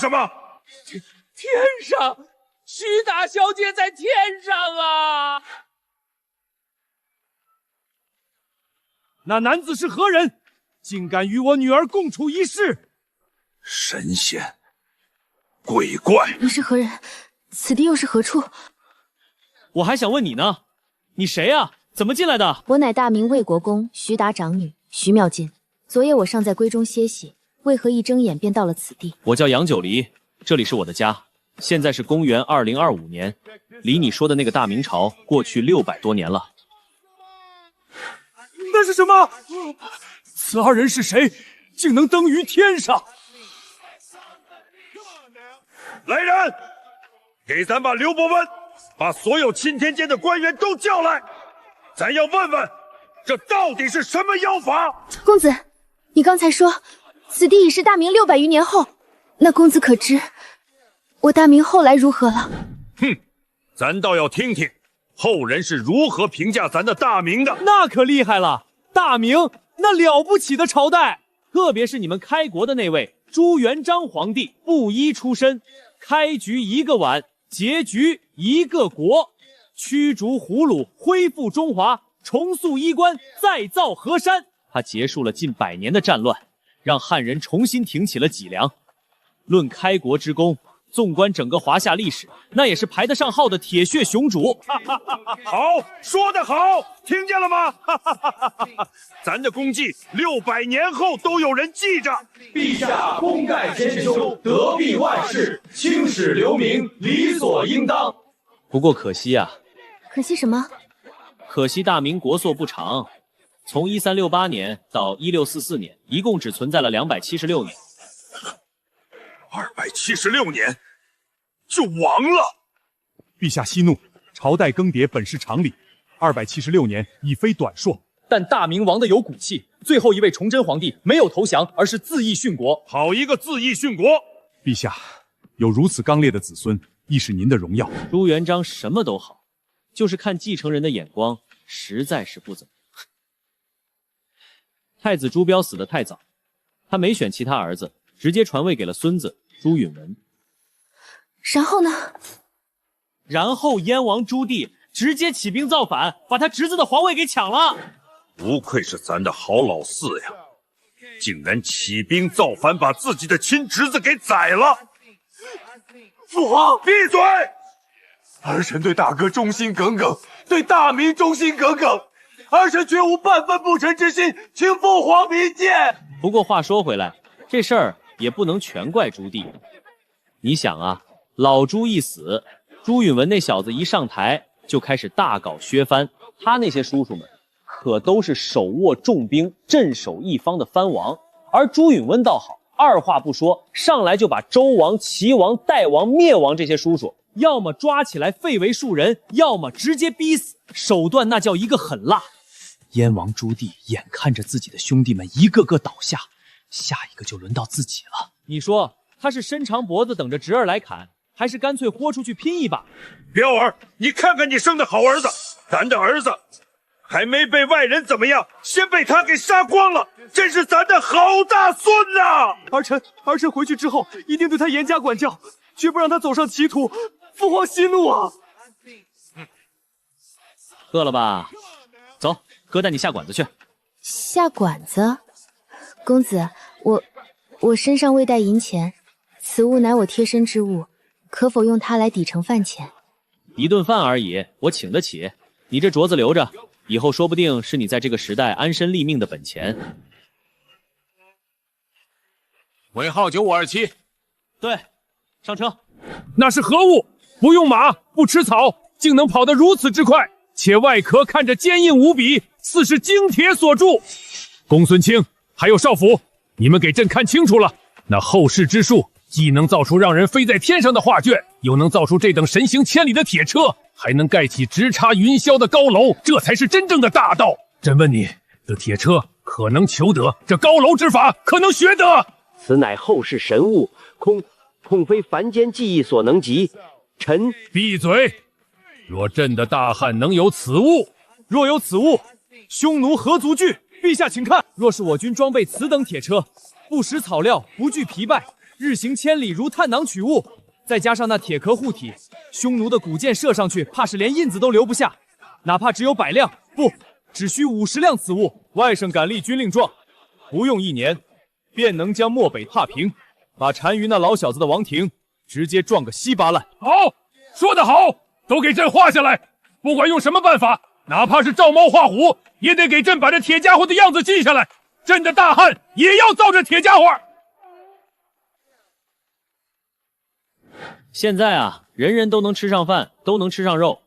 什么？天上，徐大小姐在天上啊！那男子是何人？竟敢与我女儿共处一室？神仙，鬼怪！你是何人？此地又是何处？我还想问你呢，你谁啊？怎么进来的？我乃大明魏国公徐达长女徐妙金。昨夜我尚在闺中歇息，为何一睁眼便到了此地？我叫杨九黎，这里是我的家。现在是公元2025年，离你说的那个大明朝过去600多年了。那是什么？此二人是谁？竟能登于天上？来人，给咱把刘伯温，把所有钦天监的官员都叫来，咱要问问，这到底是什么妖法？公子，你刚才说此地已是大明600余年后，那公子可知我大明后来如何了？哼，咱倒要听听后人是如何评价咱的大明的。那可厉害了，大明那了不起的朝代，特别是你们开国的那位朱元璋皇帝，布衣出身，开局一个碗，结局一个国，驱逐胡虏，恢复中华，重塑衣冠，再造河山。他结束了近100年的战乱，让汉人重新挺起了脊梁。论开国之功，纵观整个华夏历史，那也是排得上号的铁血雄主。好，说得好，听见了吗？咱的功绩600年后都有人记着。陛下功盖千秋，德庇万世，青史留名，理所应当。不过可惜啊，可惜什么？可惜大明国祚不长，从1368年到1644年，一共只存在了276年。276年就亡了。陛下息怒，朝代更迭本是常理，276年已非短说。但大明亡的有骨气，最后一位崇祯皇帝没有投降，而是自缢殉国。好一个自缢殉国！陛下有如此刚烈的子孙，亦是您的荣耀。朱元璋什么都好，就是看继承人的眼光实在是不怎么样。太子朱标死得太早，他没选其他儿子，直接传位给了孙子朱允文。然后呢？然后燕王朱棣直接起兵造反，把他侄子的皇位给抢了。不愧是咱的好老四呀，竟然起兵造反，把自己的亲侄子给宰了！父皇，闭嘴！儿臣对大哥忠心耿耿，对大明忠心耿耿，儿臣绝无半分不臣之心，请父皇明鉴。不过话说回来，这事儿也不能全怪朱棣。你想啊，老朱一死，朱允文那小子一上台就开始大搞削藩，他那些叔叔们可都是手握重兵、镇守一方的藩王，而朱允温倒好，二话不说，上来就把周王、齐王、代王、灭王这些叔叔，要么抓起来废为庶人，要么直接逼死，手段那叫一个狠辣。燕王朱棣眼看着自己的兄弟们一个个倒下，下一个就轮到自己了。你说他是伸长脖子等着侄儿来砍，还是干脆豁出去拼一把？彪儿，你看看你生的好儿子，咱的儿子还没被外人怎么样，先被他给杀光了，真是咱的好大孙呐！儿臣回去之后一定对他严加管教，绝不让他走上歧途。父皇息怒啊！饿了吧？走，哥带你下馆子去。下馆子？公子，我身上未带银钱，此物乃我贴身之物，可否用它来抵成饭钱？一顿饭而已，我请得起。你这镯子留着，以后说不定是你在这个时代安身立命的本钱。尾号9527，对，上车。那是何物？不用马，不吃草，竟能跑得如此之快，且外壳看着坚硬无比，似是精铁所铸。公孙卿，还有少府，你们给朕看清楚了，那后世之术既能造出让人飞在天上的画卷，又能造出这等神行千里的铁车，还能盖起直插云霄的高楼，这才是真正的大道。朕问你，这铁车可能求得？这高楼之法可能学得？此乃后世神物，恐非凡间技艺所能及。臣闭嘴！若朕的大汉能有此物，若有此物，匈奴何足惧？陛下请看，若是我军装备此等铁车，不食草料，不惧疲败，日行千里如探囊取物，再加上那铁壳护体，匈奴的古剑射上去，怕是连印子都留不下。哪怕只有100辆，不，只需50辆此物，外甥敢立军令状，不用1年，便能将漠北踏平，把单于那老小子的王庭直接撞个稀巴烂。好，说得好，都给朕画下来，不管用什么办法，哪怕是照猫画虎，也得给朕把这铁家伙的样子记下来。朕的大汉也要造这铁家伙。现在啊，人人都能吃上饭，都能吃上肉。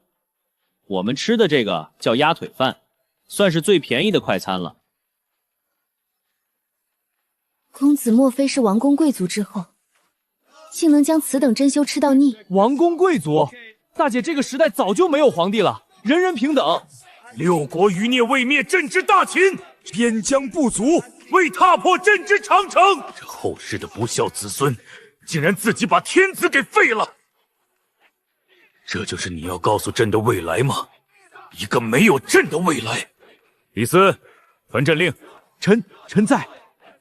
我们吃的这个叫鸭腿饭，算是最便宜的快餐了。公子莫非是王公贵族之后，竟能将此等珍馐吃到腻？王公贵族，大姐，这个时代早就没有皇帝了，人人平等。6国余孽未灭朕之大秦，边疆不足，为踏破朕之长城。这后世的不孝子孙，竟然自己把天子给废了。这就是你要告诉朕的未来吗？一个没有朕的未来。李斯，传朕令。臣在。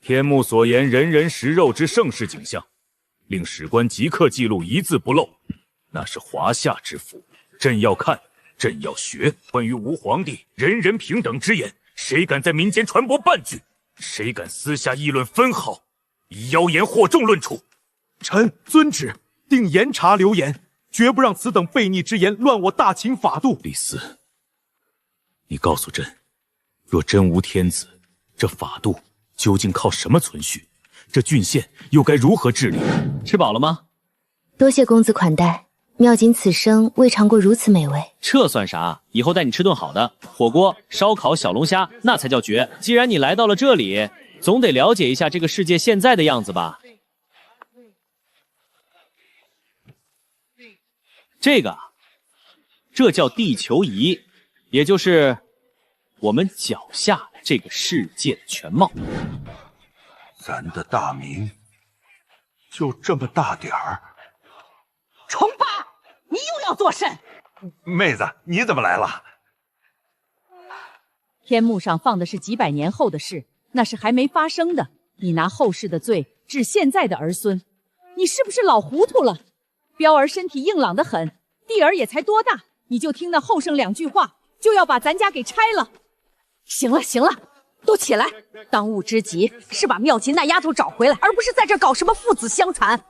天目所言，人人食肉之盛世景象，令史官即刻记录，一字不漏。那是华夏之福，朕要看，朕要学。关于吾皇帝人人平等之言，谁敢在民间传播半句？谁敢私下议论分毫，以妖言惑众论处？臣遵旨，定严查流言，绝不让此等悖逆之言乱我大秦法度。李斯，你告诉朕，若真无天子，这法度究竟靠什么存续？这郡县又该如何治理？吃饱了吗？多谢公子款待，妙锦此生未尝过如此美味。这算啥？以后带你吃顿好的，火锅、烧烤、小龙虾，那才叫绝。既然你来到了这里，总得了解一下这个世界现在的样子吧。这叫地球仪，也就是我们脚下这个世界的全貌。咱的大明就这么大点儿。重八，你又要作甚？妹子，你怎么来了？天幕上放的是几百年后的事，那是还没发生的。你拿后世的罪治现在的儿孙，你是不是老糊涂了？彪儿身体硬朗得很，弟儿也才多大，你就听那后生2句话，就要把咱家给拆了。行了行了，都起来！当务之急是把妙琴那丫头找回来，而不是在这搞什么父子相残。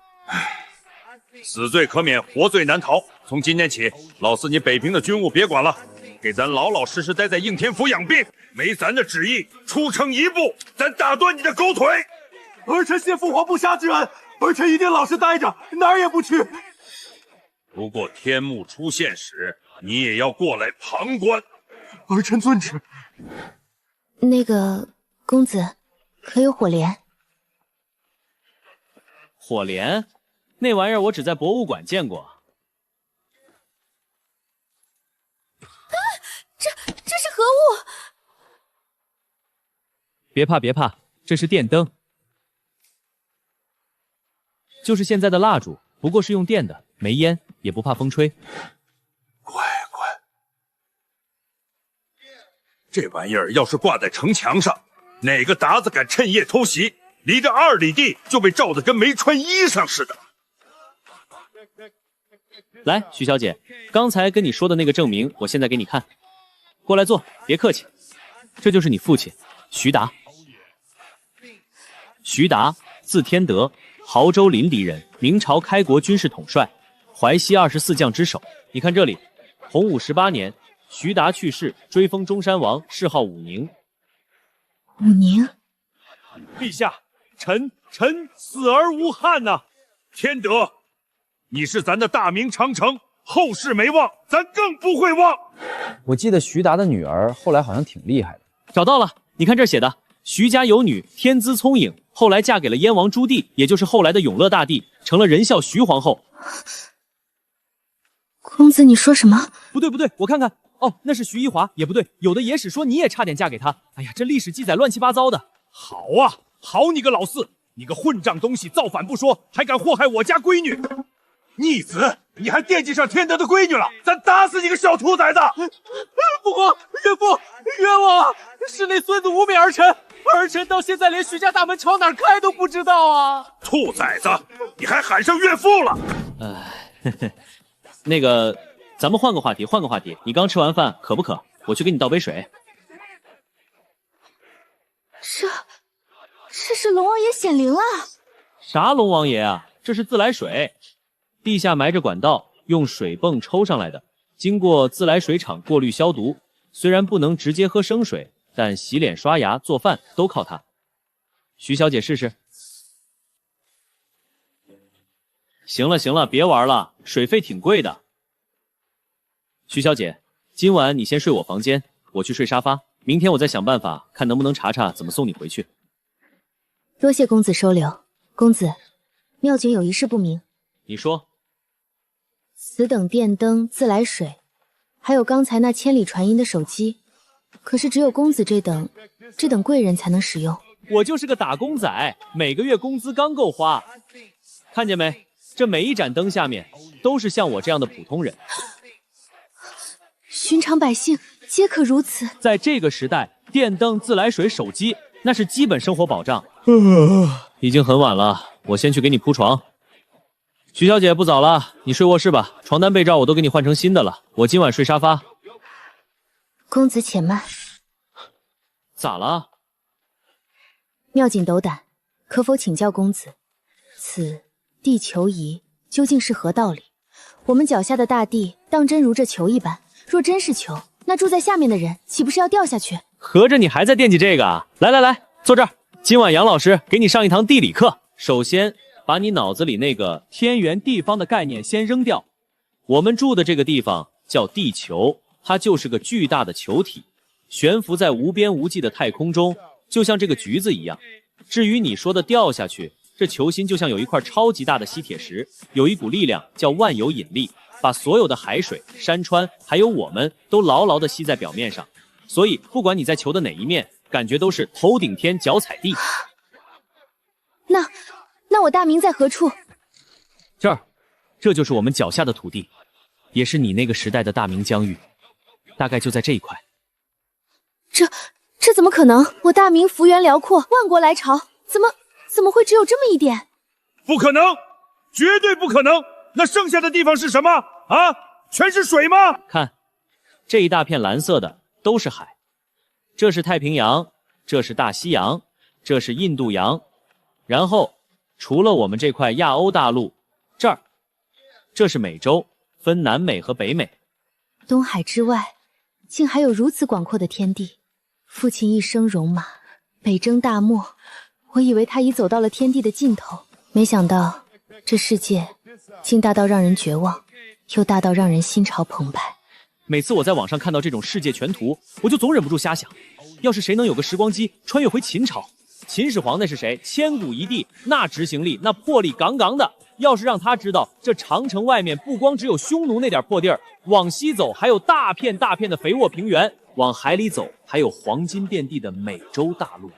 死罪可免，活罪难逃。从今天起，老四你北平的军务别管了，给咱老老实实待在应天府养病。没咱的旨意，出城一步，咱打断你的狗腿。儿臣谢父皇不杀之恩，儿臣一定老实待着，哪儿也不去。不过天幕出现时，你也要过来旁观。儿臣遵旨。那个公子，可有火镰？火镰？那玩意儿我只在博物馆见过。这是何物？别怕别怕，这是电灯，就是现在的蜡烛，不过是用电的，没烟，也不怕风吹。乖乖，这玩意儿要是挂在城墙上，哪个鞑子敢趁夜偷袭，离着2里地就被照得跟没穿衣裳似的。来，徐小姐，刚才跟你说的那个证明，我现在给你看。过来坐，别客气。这就是你父亲，徐达。徐达，字天德，亳州临澧人，明朝开国军事统帅，淮西24将之首。你看这里，洪武18年，徐达去世，追封中山王，谥号武宁。武宁，陛下，臣死而无憾呐！天德，你是咱的大明长城，后世没忘，咱更不会忘。我记得徐达的女儿后来好像挺厉害的。找到了，你看这儿写的，徐家有女，天资聪颖，后来嫁给了燕王朱棣，也就是后来的永乐大帝，成了仁孝徐皇后。公子，你说什么？不对不对，我看看，哦，那是徐一华，也不对，有的野史说你也差点嫁给他。哎呀，这历史记载乱七八糟的。好啊，好你个老四，你个混账东西，造反不说，还敢祸害我家闺女！逆子，你还惦记上天德的闺女了？咱打死你个小兔崽子！父皇，岳父，冤枉！是那孙子污蔑儿臣，儿臣到现在连徐家大门朝哪儿开都不知道啊！兔崽子，你还喊上岳父了？那个，咱们换个话题，换个话题。你刚吃完饭，渴不渴？我去给你倒杯水。这是龙王爷显灵了。啥龙王爷啊？这是自来水，地下埋着管道，用水泵抽上来的，经过自来水厂过滤消毒。虽然不能直接喝生水，但洗脸、刷牙、做饭都靠它。徐小姐试试。行了行了，别玩了，水费挺贵的。徐小姐，今晚你先睡我房间，我去睡沙发。明天我再想办法，看能不能查查怎么送你回去。多谢公子收留。公子，妙景有一事不明。你说。此等电灯、自来水，还有刚才那千里传音的手机，可是只有公子这等贵人才能使用。我就是个打工仔，每个月工资刚够花。看见没？这每一盏灯下面都是像我这样的普通人。寻常百姓皆可如此。在这个时代，电灯、自来水、手机那是基本生活保障。已经很晚了，我先去给你铺床。徐小姐，不早了，你睡卧室吧，床单被罩我都给你换成新的了。我今晚睡沙发。公子且慢。咋了？妙景斗胆，可否请教公子，此地球仪究竟是何道理？我们脚下的大地当真如这球一般，若真是球，那住在下面的人岂不是要掉下去？合着你还在惦记这个啊？来来来，坐这儿。今晚杨老师给你上一堂地理课。首先，把你脑子里那个天圆地方的概念先扔掉。我们住的这个地方叫地球，它就是个巨大的球体，悬浮在无边无际的太空中，就像这个橘子一样。至于你说的掉下去，这球心就像有一块超级大的吸铁石，有一股力量叫万有引力，把所有的海水、山川还有我们都牢牢地吸在表面上。所以不管你在球的哪一面，感觉都是头顶天脚踩地。那我大明在何处？这儿，这就是我们脚下的土地，也是你那个时代的大明疆域，大概就在这一块。这怎么可能？我大明幅员辽阔，万国来朝，怎么会只有这么一点？不可能，绝对不可能！那剩下的地方是什么啊？全是水吗？看，这一大片蓝色的都是海，这是太平洋，这是大西洋，这是印度洋，然后除了我们这块亚欧大陆，这是美洲，分南美和北美。东海之外，竟还有如此广阔的天地。父亲一生戎马，北征大漠，我以为他已走到了天地的尽头，没想到这世界竟大到让人绝望，又大到让人心潮澎湃。每次我在网上看到这种世界全图，我就总忍不住瞎想，要是谁能有个时光机穿越回秦朝，秦始皇那是谁？千古一帝，那执行力那魄力杠杠的。要是让他知道这长城外面不光只有匈奴那点破地儿，往西走还有大片大片的肥沃平原，往海里走还有黄金遍地的美洲大陆，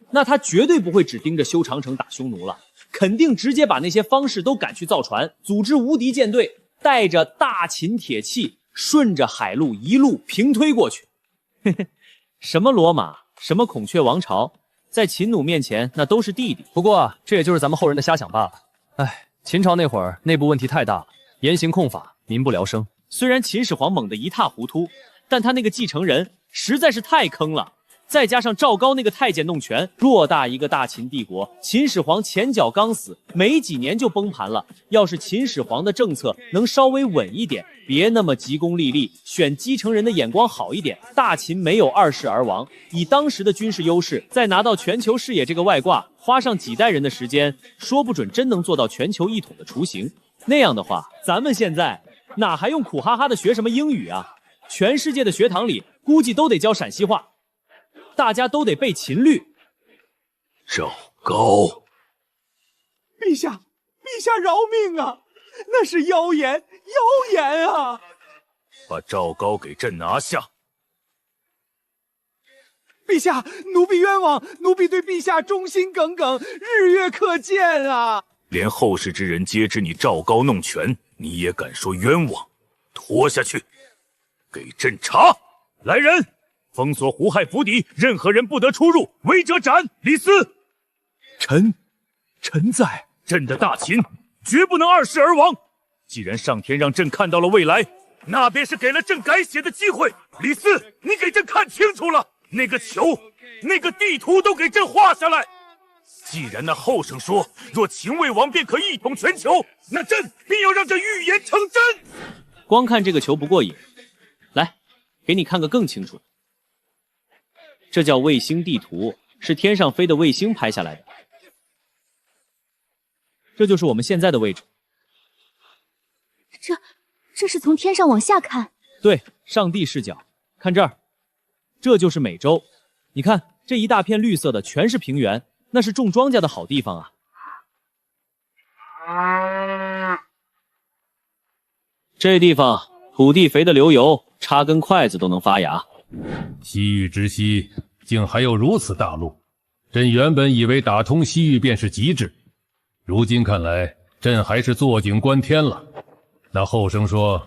那他绝对不会只盯着修长城打匈奴了，肯定直接把那些方士都赶去造船，组织无敌舰队，带着大秦铁器顺着海路一路平推过去。嘿嘿，什么罗马，什么孔雀王朝，在秦弩面前那都是弟弟。不过这也就是咱们后人的瞎想罢了。哎，秦朝那会儿内部问题太大了，严刑控法，民不聊生。虽然秦始皇猛得一塌糊涂，但他那个继承人实在是太坑了。再加上赵高那个太监弄权，偌大一个大秦帝国，秦始皇前脚刚死，没几年就崩盘了。要是秦始皇的政策能稍微稳一点，别那么急功利利，选继承人的眼光好一点，大秦没有二世而亡，以当时的军事优势，再拿到全球视野这个外挂，花上几代人的时间，说不准真能做到全球一统的雏形。那样的话，咱们现在哪还用苦哈哈的学什么英语啊？全世界的学堂里估计都得教陕西话。大家都得背秦律。赵高，陛下饶命啊！那是妖言啊！把赵高给朕拿下！陛下，奴婢冤枉，奴婢对陛下忠心耿耿，日月可见啊！连后世之人皆知你赵高弄权，你也敢说冤枉？拖下去，给朕查！来人！封锁胡亥府邸，任何人不得出入，违者斩。李斯，臣在。朕的大秦绝不能二世而亡。既然上天让朕看到了未来，那便是给了朕改写的机会。李斯，你给朕看清楚了，那个球，那个地图都给朕画下来。既然那后生说，若秦魏王便可一统全球，那朕必要让这预言成真。光看这个球不过瘾，来，给你看个更清楚的。这叫卫星地图，是天上飞的卫星拍下来的。这就是我们现在的位置。这是从天上往下看。对，上帝视角。看这儿，这就是美洲。你看这一大片绿色的，全是平原，那是种庄稼的好地方啊。这地方土地肥得流油，插根筷子都能发芽。西域之西，竟还有如此大陆！朕原本以为打通西域便是极致，如今看来，朕还是坐井观天了。那后生说，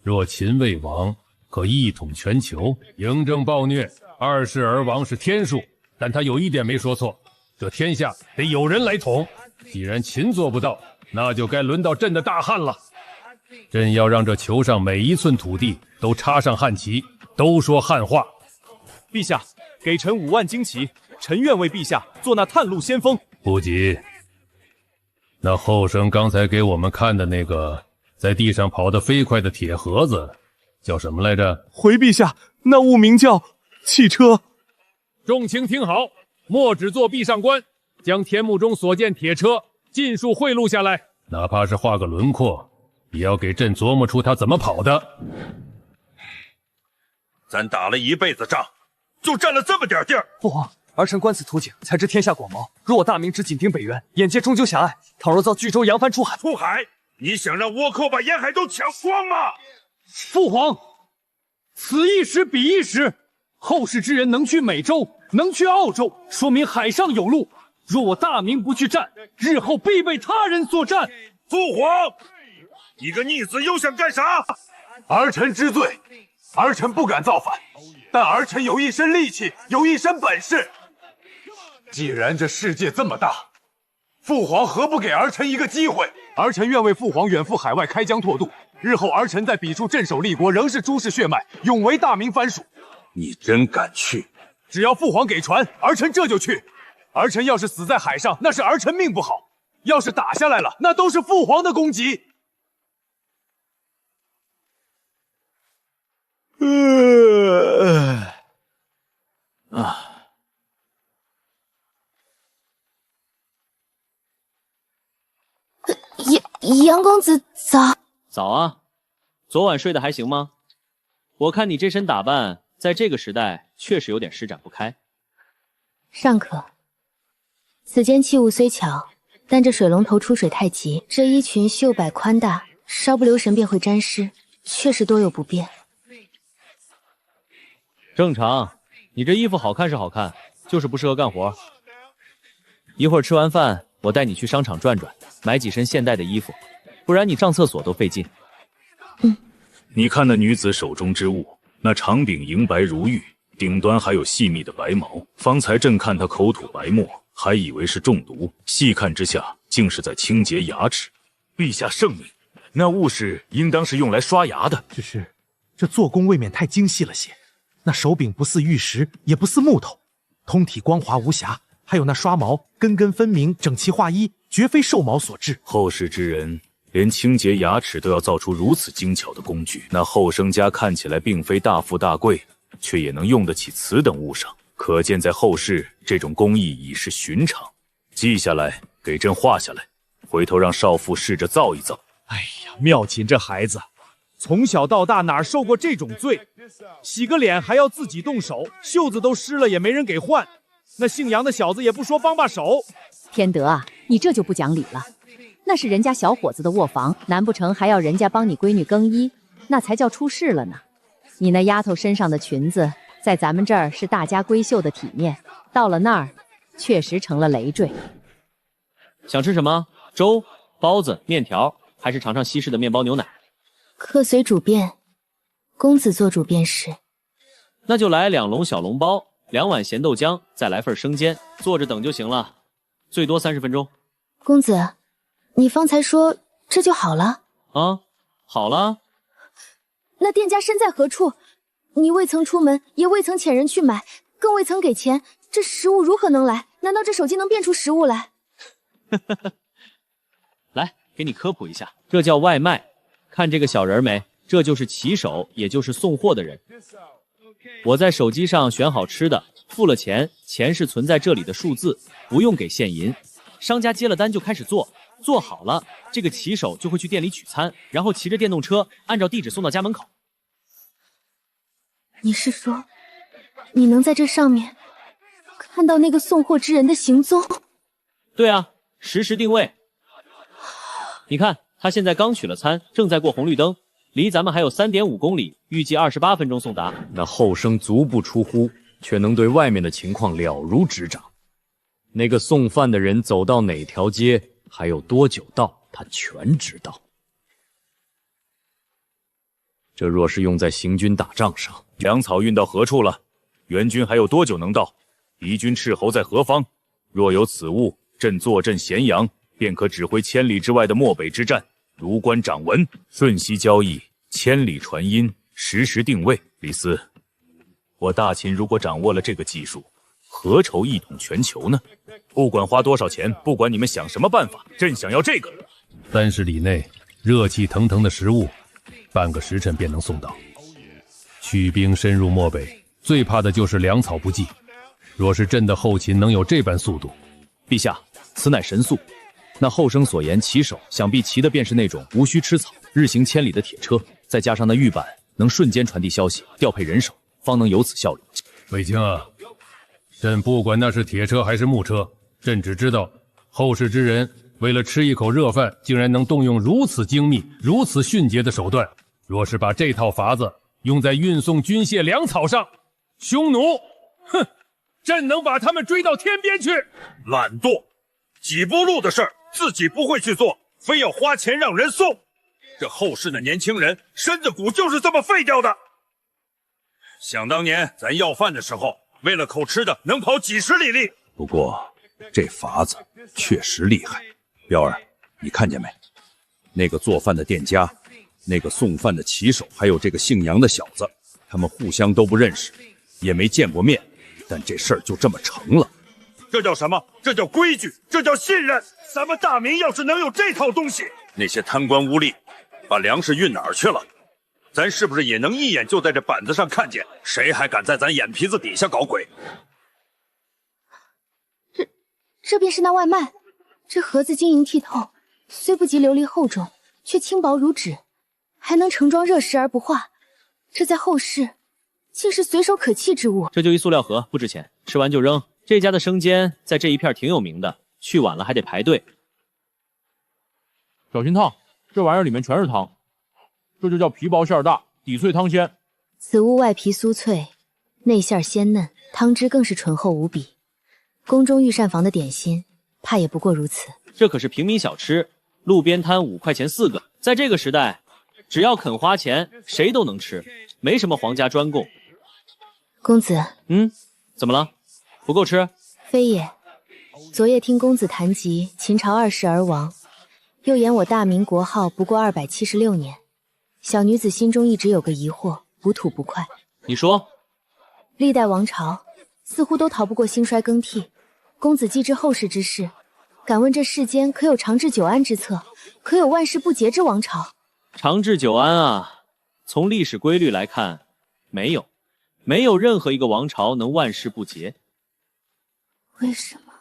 若秦魏王可一统全球，嬴政暴虐，二世而亡是天数，但他有一点没说错，这天下得有人来统。既然秦做不到，那就该轮到朕的大汉了。朕要让这球上每一寸土地都插上汉旗，都说汉话。陛下，给臣5万旌旗，臣愿为陛下做那探路先锋。不急，那后生刚才给我们看的那个在地上跑得飞快的铁盒子，叫什么来着？回陛下，那物名叫汽车。众卿听好，墨只做壁上观，将天幕中所见铁车尽数绘录下来，哪怕是画个轮廓，也要给朕琢磨出它怎么跑的。咱打了一辈子仗，就占了这么点地儿。父皇，儿臣观此图景，才知天下广袤。若我大明只紧盯北原，眼界终究狭隘。倘若遭巨舟扬帆出海，出海？你想让倭寇把沿海都抢光吗？父皇，此一时彼一时，后世之人能去美洲，能去澳洲，说明海上有路。若我大明不去战，日后必被他人所占。父皇，你个逆子又想干啥？儿臣知罪，儿臣不敢造反，但儿臣有一身力气，有一身本事。既然这世界这么大，父皇何不给儿臣一个机会？儿臣愿为父皇远赴海外开疆拓渡，日后儿臣在彼处镇守立国，仍是朱氏血脉，永为大明藩属。你真敢去？只要父皇给传，儿臣这就去。儿臣要是死在海上，那是儿臣命不好；要是打下来了，那都是父皇的功绩。杨公子早。早啊，昨晚睡得还行吗？我看你这身打扮，在这个时代确实有点施展不开。尚可。此间器物虽巧，但这水龙头出水太急，这衣裙袖摆宽大，稍不留神便会沾湿，确实多有不便。正常，你这衣服好看是好看，就是不适合干活。一会儿吃完饭，我带你去商场转转，买几身现代的衣服，不然你上厕所都费劲。你看那女子手中之物，那长柄银白如玉，顶端还有细密的白毛。方才朕看她口吐白沫，还以为是中毒，细看之下，竟是在清洁牙齿。陛下圣明，那物事应当是用来刷牙的。只是这做工未免太精细了些，那手柄不似玉石，也不似木头，通体光滑无瑕，还有那刷毛，根根分明，整齐划一，绝非兽毛所致。后世之人连清洁牙齿都要造出如此精巧的工具，那后生家看起来并非大富大贵，却也能用得起此等物上，可见在后世这种工艺已是寻常。记下来，给朕画下来，回头让少妇试着造一造。哎呀，妙琴这孩子，从小到大哪受过这种罪？洗个脸还要自己动手，袖子都湿了也没人给换。那姓杨的小子也不说帮把手。天德啊，你这就不讲理了。那是人家小伙子的卧房，难不成还要人家帮你闺女更衣？那才叫出事了呢。你那丫头身上的裙子，在咱们这儿是大家闺秀的体面，到了那儿，确实成了累赘。想吃什么？粥、包子、面条，还是尝尝西式的面包牛奶？客随主便，公子做主便是。那就来2笼小笼包，2碗咸豆浆，再来份生煎，坐着等就行了，最多30分钟。公子，你方才说这就好了？啊，好了。那店家身在何处？你未曾出门，也未曾遣人去买，更未曾给钱，这食物如何能来？难道这手机能变出食物来？来，给你科普一下，这叫外卖。看这个小人没？这就是骑手，也就是送货的人。我在手机上选好吃的，付了钱，钱是存在这里的数字，不用给现银。商家接了单就开始做，做好了，这个骑手就会去店里取餐，然后骑着电动车按照地址送到家门口。你是说，你能在这上面看到那个送货之人的行踪？对啊，实时定位。你看，他现在刚取了餐，正在过红绿灯，离咱们还有3.5公里，预计28分钟送达。那后生足不出户，却能对外面的情况了如指掌。那个送饭的人走到哪条街，还有多久到，他全知道。这若是用在行军打仗上，粮草运到何处了？援军还有多久能到？敌军斥候在何方？若有此物，朕坐镇咸阳，便可指挥千里之外的漠北之战。如观掌文，瞬息交易，千里传音，实时定位。李斯，我大秦如果掌握了这个技术，何愁一统全球呢？不管花多少钱，不管你们想什么办法，朕想要这个。30里内，热气腾腾的食物，半个时辰便能送到。驱兵深入漠北，最怕的就是粮草不济。若是朕的后勤能有这般速度，陛下，此乃神速。那后生所言骑手，想必骑的便是那种无需吃草、日行千里的铁车，再加上那玉板能瞬间传递消息，调配人手，方能有此效率。卫青啊，朕不管那是铁车还是木车，朕只知道后世之人为了吃一口热饭，竟然能动用如此精密、如此迅捷的手段。若是把这套法子用在运送军械粮草上，匈奴，哼，朕能把他们追到天边去。懒惰，几步路的事儿自己不会去做，非要花钱让人送。这后世的年轻人身子骨就是这么废掉的。想当年咱要饭的时候，为了口吃的能跑几十里地。不过这法子确实厉害。彪儿，你看见没？那个做饭的店家，那个送饭的骑手，还有这个姓杨的小子，他们互相都不认识，也没见过面，但这事儿就这么成了。这叫什么？这叫规矩，这叫信任。咱们大明要是能有这套东西，那些贪官污吏把粮食运哪儿去了？咱是不是也能一眼就在这板子上看见？谁还敢在咱眼皮子底下搞鬼？这便是那外卖。这盒子晶莹剔透，虽不及琉璃厚重，却轻薄如纸，还能盛装热食而不化。这在后世竟是随手可弃之物。这就一塑料盒，不值钱，吃完就扔。这家的生煎在这一片挺有名的，去晚了还得排队。小心烫，这玩意儿里面全是汤，这就叫皮薄馅大，底脆汤鲜。此物外皮酥脆，内馅鲜嫩，汤汁更是醇厚无比。宫中御膳房的点心，怕也不过如此。这可是平民小吃，路边摊5块钱4个，在这个时代，只要肯花钱，谁都能吃，没什么皇家专供。公子，怎么了？不够吃？非也。昨夜听公子谈及秦朝2世而亡，又言我大明国号不过276年，小女子心中一直有个疑惑，不吐不快。你说，历代王朝似乎都逃不过兴衰更替。公子既知后世之事，敢问这世间可有长治久安之策？可有万世不竭之王朝？长治久安啊，从历史规律来看，没有任何一个王朝能万世不竭。为什么？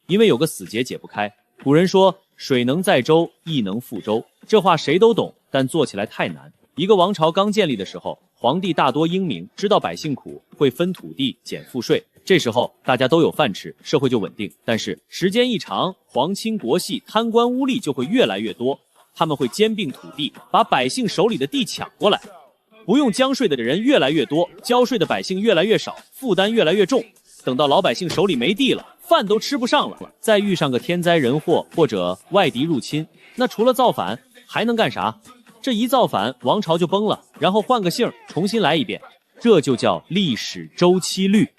因为有个死结解不开。古人说水能载舟，亦能覆舟，这话谁都懂，但做起来太难。一个王朝刚建立的时候，皇帝大多英明，知道百姓苦，会分土地，减赋税，这时候大家都有饭吃，社会就稳定。但是时间一长，皇亲国戚、贪官污吏就会越来越多，他们会兼并土地，把百姓手里的地抢过来。不用交税的人越来越多，交税的百姓越来越少，负担越来越重。等到老百姓手里没地了，饭都吃不上了，再遇上个天灾人祸或者外敌入侵，那除了造反还能干啥？这一造反，王朝就崩了，然后换个姓，重新来一遍，这就叫历史周期率。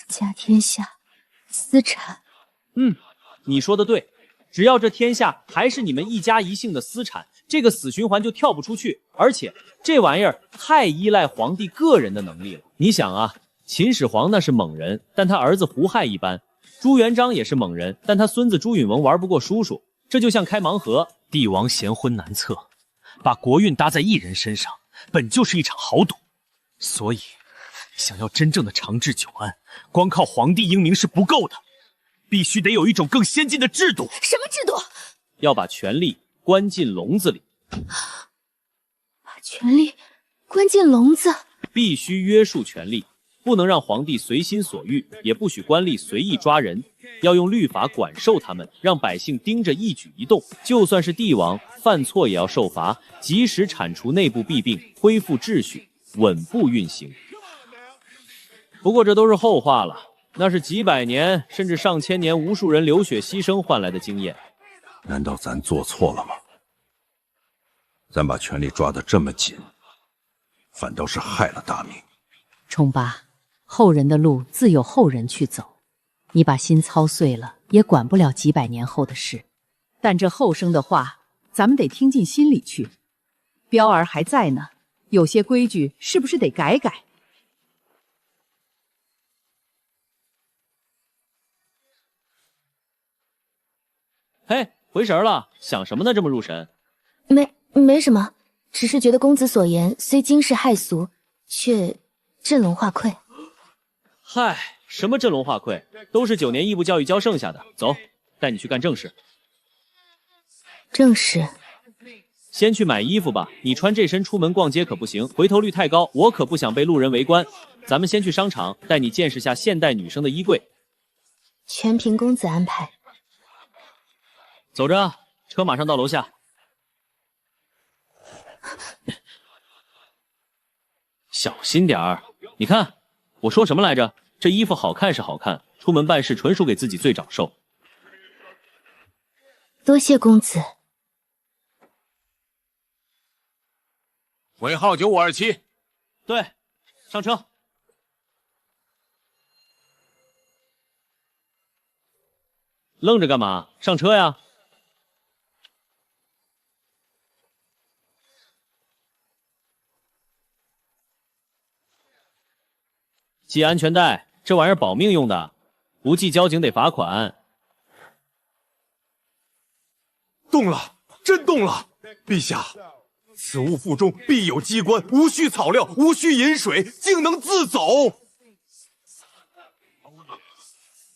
家天下，私产。你说的对，只要这天下还是你们一家一姓的私产，这个死循环就跳不出去。而且这玩意儿太依赖皇帝个人的能力了。你想啊，秦始皇那是猛人，但他儿子胡亥一般；朱元璋也是猛人，但他孙子朱允炆玩不过叔叔。这就像开盲盒，帝王贤婚难测，把国运搭在一人身上，本就是一场豪赌。所以，想要真正的长治久安，光靠皇帝英明是不够的，必须得有一种更先进的制度。什么制度？要把权力关进笼子里。把权力关进笼子？必须约束权力，不能让皇帝随心所欲，也不许官吏随意抓人，要用律法管束他们，让百姓盯着一举一动。就算是帝王犯错也要受罚，及时铲除内部弊病，恢复秩序，稳步运行。不过这都是后话了，那是几百年甚至上千年无数人流血牺牲换来的经验。难道咱做错了吗？咱把权力抓得这么紧，反倒是害了大明。冲巴，后人的路自有后人去走，你把心操碎了，也管不了几百年后的事。但这后生的话，咱们得听进心里去。彪儿还在呢，有些规矩是不是得改改？嘿，回神了，想什么呢？这么入神？没什么，只是觉得公子所言虽惊世骇俗，却振聋化聩。嗨，什么振聋化聩，都是9年义务教育教剩下的。走，带你去干正事。正事？先去买衣服吧，你穿这身出门逛街可不行，回头率太高，我可不想被路人围观。咱们先去商场，带你见识下现代女生的衣柜。全凭公子安排。走着，车马上到楼下。小心点儿！你看，我说什么来着？这衣服好看是好看，出门办事纯属给自己罪长寿。多谢公子。尾号9527。对，上车。愣着干嘛？上车呀！系安全带，这玩意儿保命用的，不系交警得罚款。动了，真动了！陛下，此物腹中必有机关，无需草料，无需饮水，竟能自走。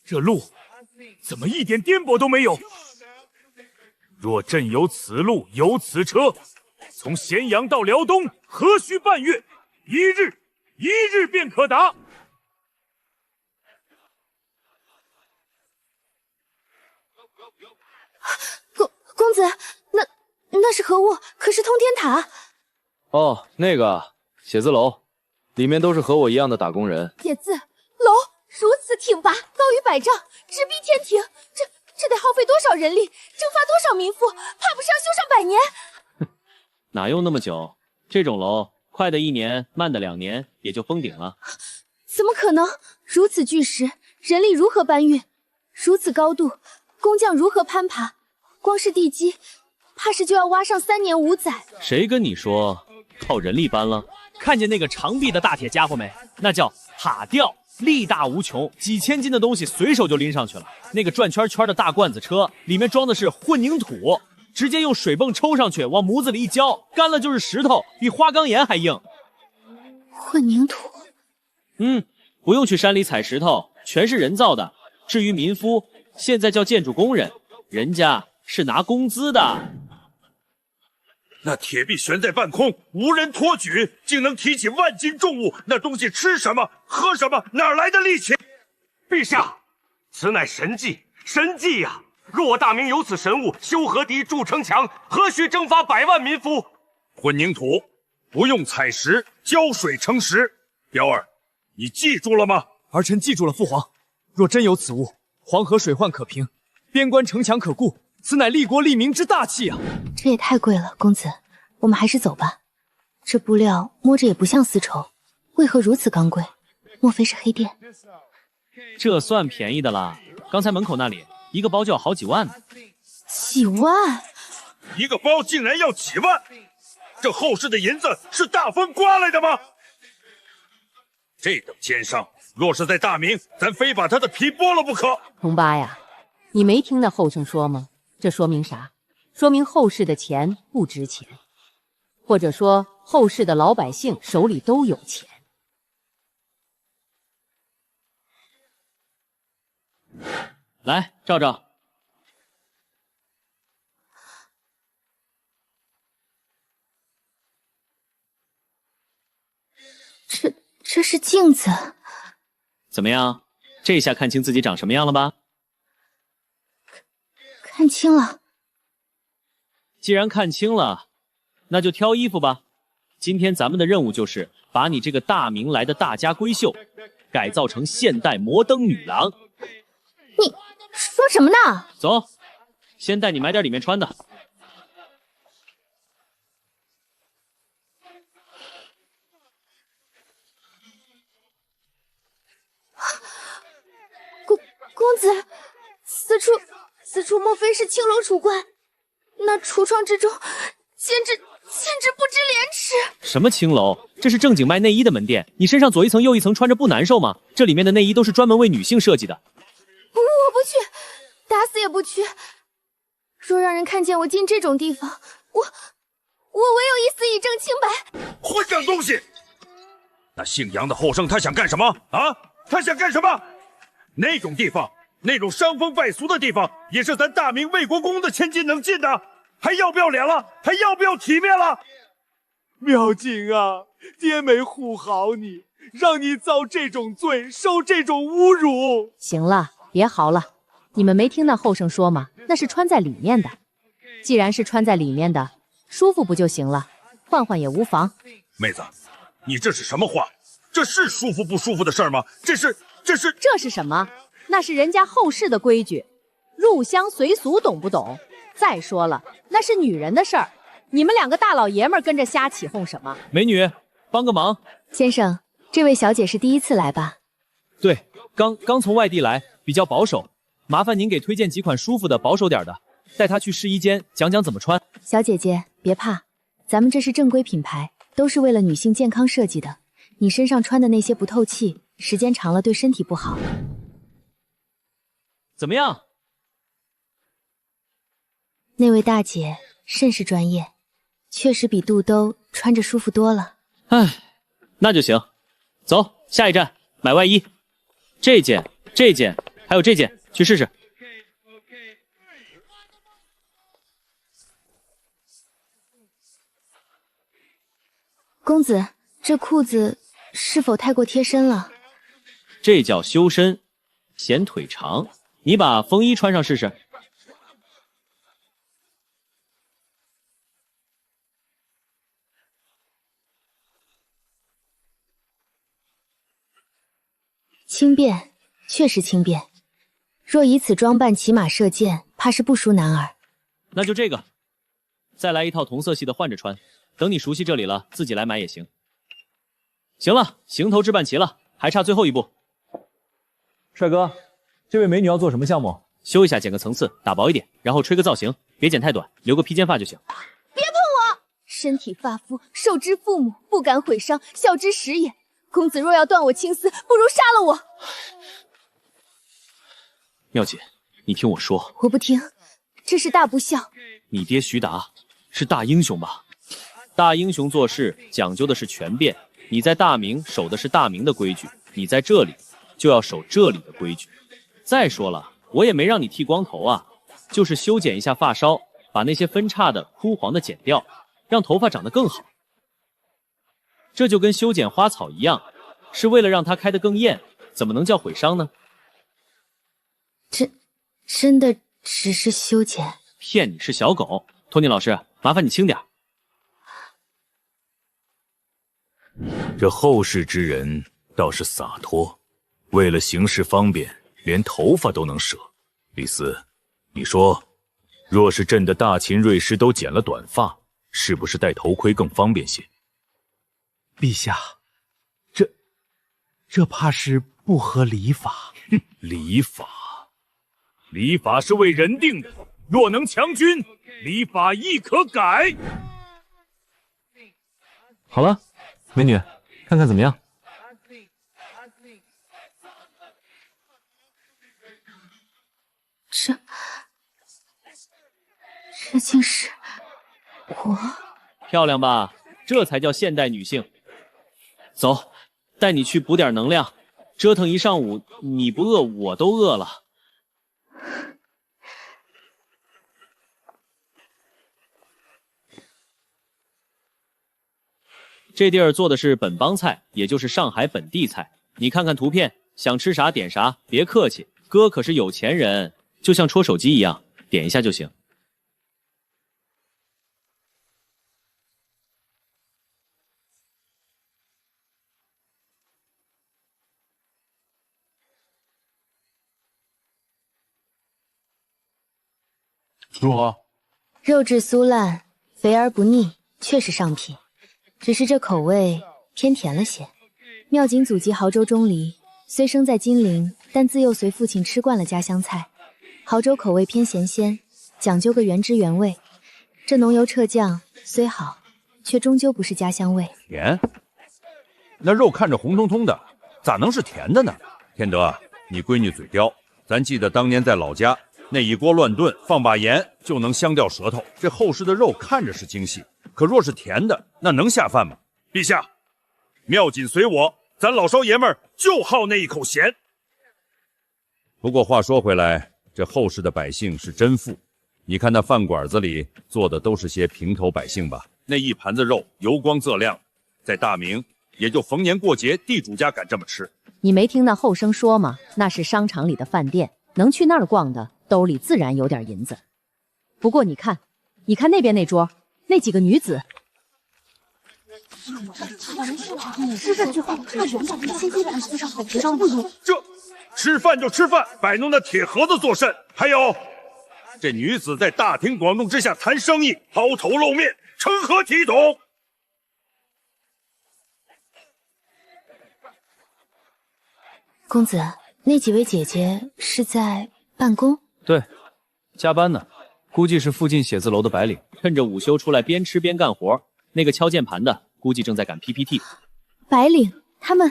这路怎么一点颠簸都没有？若朕有此路，有此车，从咸阳到辽东，何须半月？一日便可达。公子，那是何物？可是通天塔？哦，那个写字楼，里面都是和我一样的打工人。写字楼如此挺拔，高于100丈，直逼天庭，这得耗费多少人力，征发多少民妇，怕不是要修上100年？哪用那么久？这种楼，快的1年，慢的2年，也就封顶了。怎么可能？如此巨石，人力如何搬运？如此高度，工匠如何攀爬？光是地基，怕是就要挖上3年5载。谁跟你说靠人力搬了？看见那个长臂的大铁家伙没？那叫塔吊，力大无穷，几千斤的东西随手就拎上去了。那个转圈圈的大罐子车，里面装的是混凝土，直接用水泵抽上去，往模子里一浇，干了就是石头，比花岗岩还硬。混凝土？不用去山里采石头，全是人造的。至于民夫，现在叫建筑工人，人家是拿工资的。那铁臂悬在半空，无人托举，竟能提起万斤重物。那东西吃什么，喝什么，哪来的力气？陛下，此乃神迹，神迹呀！若我大明有此神物，修河堤、筑城墙，何须征发100万民夫？混凝土不用采石，浇水成石。彪儿，你记住了吗？儿臣记住了，父皇。若真有此物，黄河水患可平，边关城墙可固，此乃利国利民之大器啊！这也太贵了，公子，我们还是走吧。这布料摸着也不像丝绸，为何如此昂贵？莫非是黑店？这算便宜的啦，刚才门口那里一个包就要好几万呢。几万？一个包竟然要几万？这后世的银子是大风刮来的吗？这等奸商，若是在大明，咱非把他的皮剥了不可。红八呀，你没听那后生说吗？这说明啥？说明后世的钱不值钱，或者说后世的老百姓手里都有钱。来，照照。这是镜子。怎么样？这下看清自己长什么样了吧？看清了。既然看清了，那就挑衣服吧。今天咱们的任务就是把你这个大明来的大家闺秀，改造成现代摩登女郎。你说什么呢？走，先带你买点里面穿的。公子，此处莫非是青楼楚官？那橱窗之中，简直不知廉耻！什么青楼？这是正经卖内衣的门店。你身上左一层右一层穿着不难受吗？这里面的内衣都是专门为女性设计的。我不去，打死也不去。若让人看见我进这种地方，我唯有以死以证清白。混账东西！那姓杨的后生他想干什么啊？他想干什么？那种地方，那种伤风败俗的地方，也是咱大明魏国公的千金能进的，还要不要脸了？还要不要体面了？妙景啊，爹没护好你，让你遭这种罪，受这种侮辱。行了，别嚎了。你们没听那后生说吗？那是穿在里面的。既然是穿在里面的，舒服不就行了？换换也无妨。妹子，你这是什么话？这是舒服不舒服的事儿吗？这是什么？那是人家后世的规矩，入乡随俗，懂不懂？再说了，那是女人的事儿，你们两个大老爷们儿跟着瞎起哄什么？美女，帮个忙。先生，这位小姐是第一次来吧？对，刚从外地来，比较保守，麻烦您给推荐几款舒服的、保守点的，带她去试衣间讲讲怎么穿。小姐姐别怕，咱们这是正规品牌，都是为了女性健康设计的。你身上穿的那些不透气，时间长了对身体不好。怎么样？那位大姐甚是专业，确实比肚兜穿着舒服多了。唉，那就行。走，下一站买外衣，这件、还有这件，去试试。公子，这裤子是否太过贴身了？这叫修身，显腿长。你把风衣穿上试试。轻便，确实轻便。若以此装扮骑马射箭，怕是不输男儿。那就这个，再来一套同色系的换着穿。等你熟悉这里了，自己来买也行。行了，行头置办齐了，还差最后一步。帅哥，这位美女要做什么项目？修一下，剪个层次，打薄一点，然后吹个造型，别剪太短，留个披肩发就行。别碰我！身体发肤，受之父母，不敢毁伤，孝之始也。公子若要断我青丝，不如杀了我。妙姐，你听我说。我不听，这是大不孝。你爹徐达是大英雄吧？大英雄做事讲究的是权变，你在大明守的是大明的规矩，你在这里就要守这里的规矩。再说了，我也没让你剃光头啊，就是修剪一下发梢，把那些分叉的、枯黄的剪掉，让头发长得更好。这就跟修剪花草一样，是为了让它开得更艳，怎么能叫毁伤呢？真的只是修剪？骗你是小狗。托尼老师，麻烦你轻点。这后世之人倒是洒脱，为了行事方便，连头发都能舍。李斯，你说，若是朕的大秦锐师都剪了短发，是不是戴头盔更方便些？陛下，这怕是不合礼法。礼法是为人定的，若能强君，礼法亦可改。好了，美女，看看怎么样？这竟是我。漂亮吧？这才叫现代女性。走，带你去补点能量。折腾一上午，你不饿我都饿了。这地儿做的是本帮菜，也就是上海本地菜。你看看图片，想吃啥点啥，别客气，哥可是有钱人，就像戳手机一样，点一下就行。若，肉质酥烂，肥而不腻，确是上品。只是这口味偏甜了些。妙景祖籍亳州钟离，虽生在金陵，但自幼随父亲吃惯了家乡菜。亳州口味偏咸鲜，讲究个原汁原味。这浓油赤酱虽好，却终究不是家乡味。甜？那肉看着红彤彤的，咋能是甜的呢？天德，你闺女嘴刁，咱记得当年在老家。那一锅乱炖，放把盐就能香掉舌头。这后世的肉看着是精细，可若是甜的，那能下饭吗？陛下，妙锦随我，咱老少爷们儿就好那一口咸。不过话说回来，这后世的百姓是真富，你看那饭馆子里做的都是些平头百姓吧？那一盘子肉油光锃亮，在大明也就逢年过节地主家敢这么吃。你没听那后生说吗？那是商场里的饭店，能去那儿逛的兜里自然有点银子。不过你看那边那桌，那几个女子，吃饭之后，看人把那些地板铺上好不上不赢。这吃饭就吃饭，摆弄那铁盒子做甚？还有，这女子在大庭广众之下谈生意，抛头露面，成何体统？公子，那几位姐姐是在办公？对，加班呢，估计是附近写字楼的白领，趁着午休出来边吃边干活。那个敲键盘的，估计正在赶 PPT。白领，他们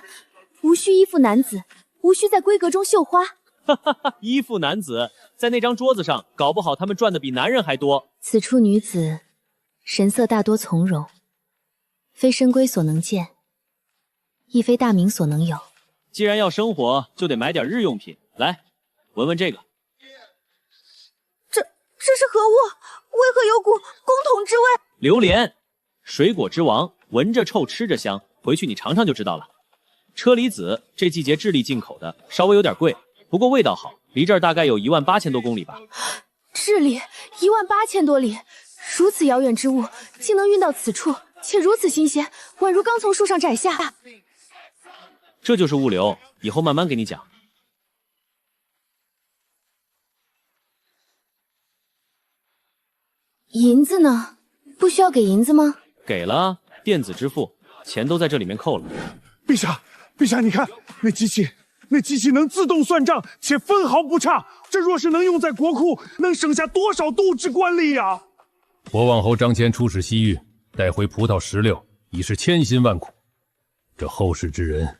无需依附男子，无需在闺阁中绣花。哈哈哈，依附男子，在那张桌子上，搞不好他们赚的比男人还多。此处女子神色大多从容，非深闺所能见，亦非大明所能有。既然要生活，就得买点日用品。来，闻闻这个。这是何物？为何有股公桶之味？榴莲，水果之王，闻着臭，吃着香。回去你尝尝就知道了。车厘子，这季节智利进口的，稍微有点贵，不过味道好。离这儿大概有18000多公里吧。智利18000多里，如此遥远之物，竟能运到此处，且如此新鲜，宛如刚从树上摘下。这就是物流，以后慢慢给你讲。银子呢？不需要给银子吗？给了，电子支付，钱都在这里面扣了。陛下，陛下，你看那机器能自动算账，且分毫不差。这若是能用在国库，能省下多少度之官吏呀！博望侯张骞出使西域，带回葡萄16，已是千辛万苦。这后世之人，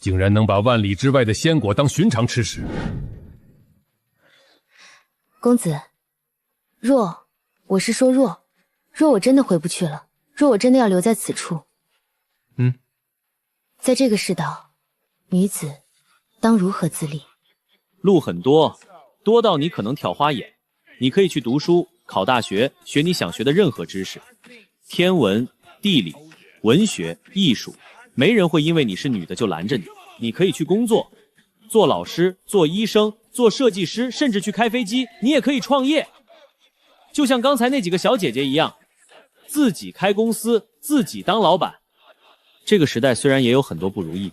竟然能把万里之外的鲜果当寻常吃食。公子，我是说若我真的回不去了，若我真的要留在此处，在这个世道，女子当如何自立？路很多，多到你可能挑花眼。你可以去读书，考大学，学你想学的任何知识，天文、地理、文学、艺术，没人会因为你是女的就拦着你。你可以去工作，做老师，做医生，做设计师，甚至去开飞机。你也可以创业，就像刚才那几个小姐姐一样，自己开公司，自己当老板。这个时代虽然也有很多不如意，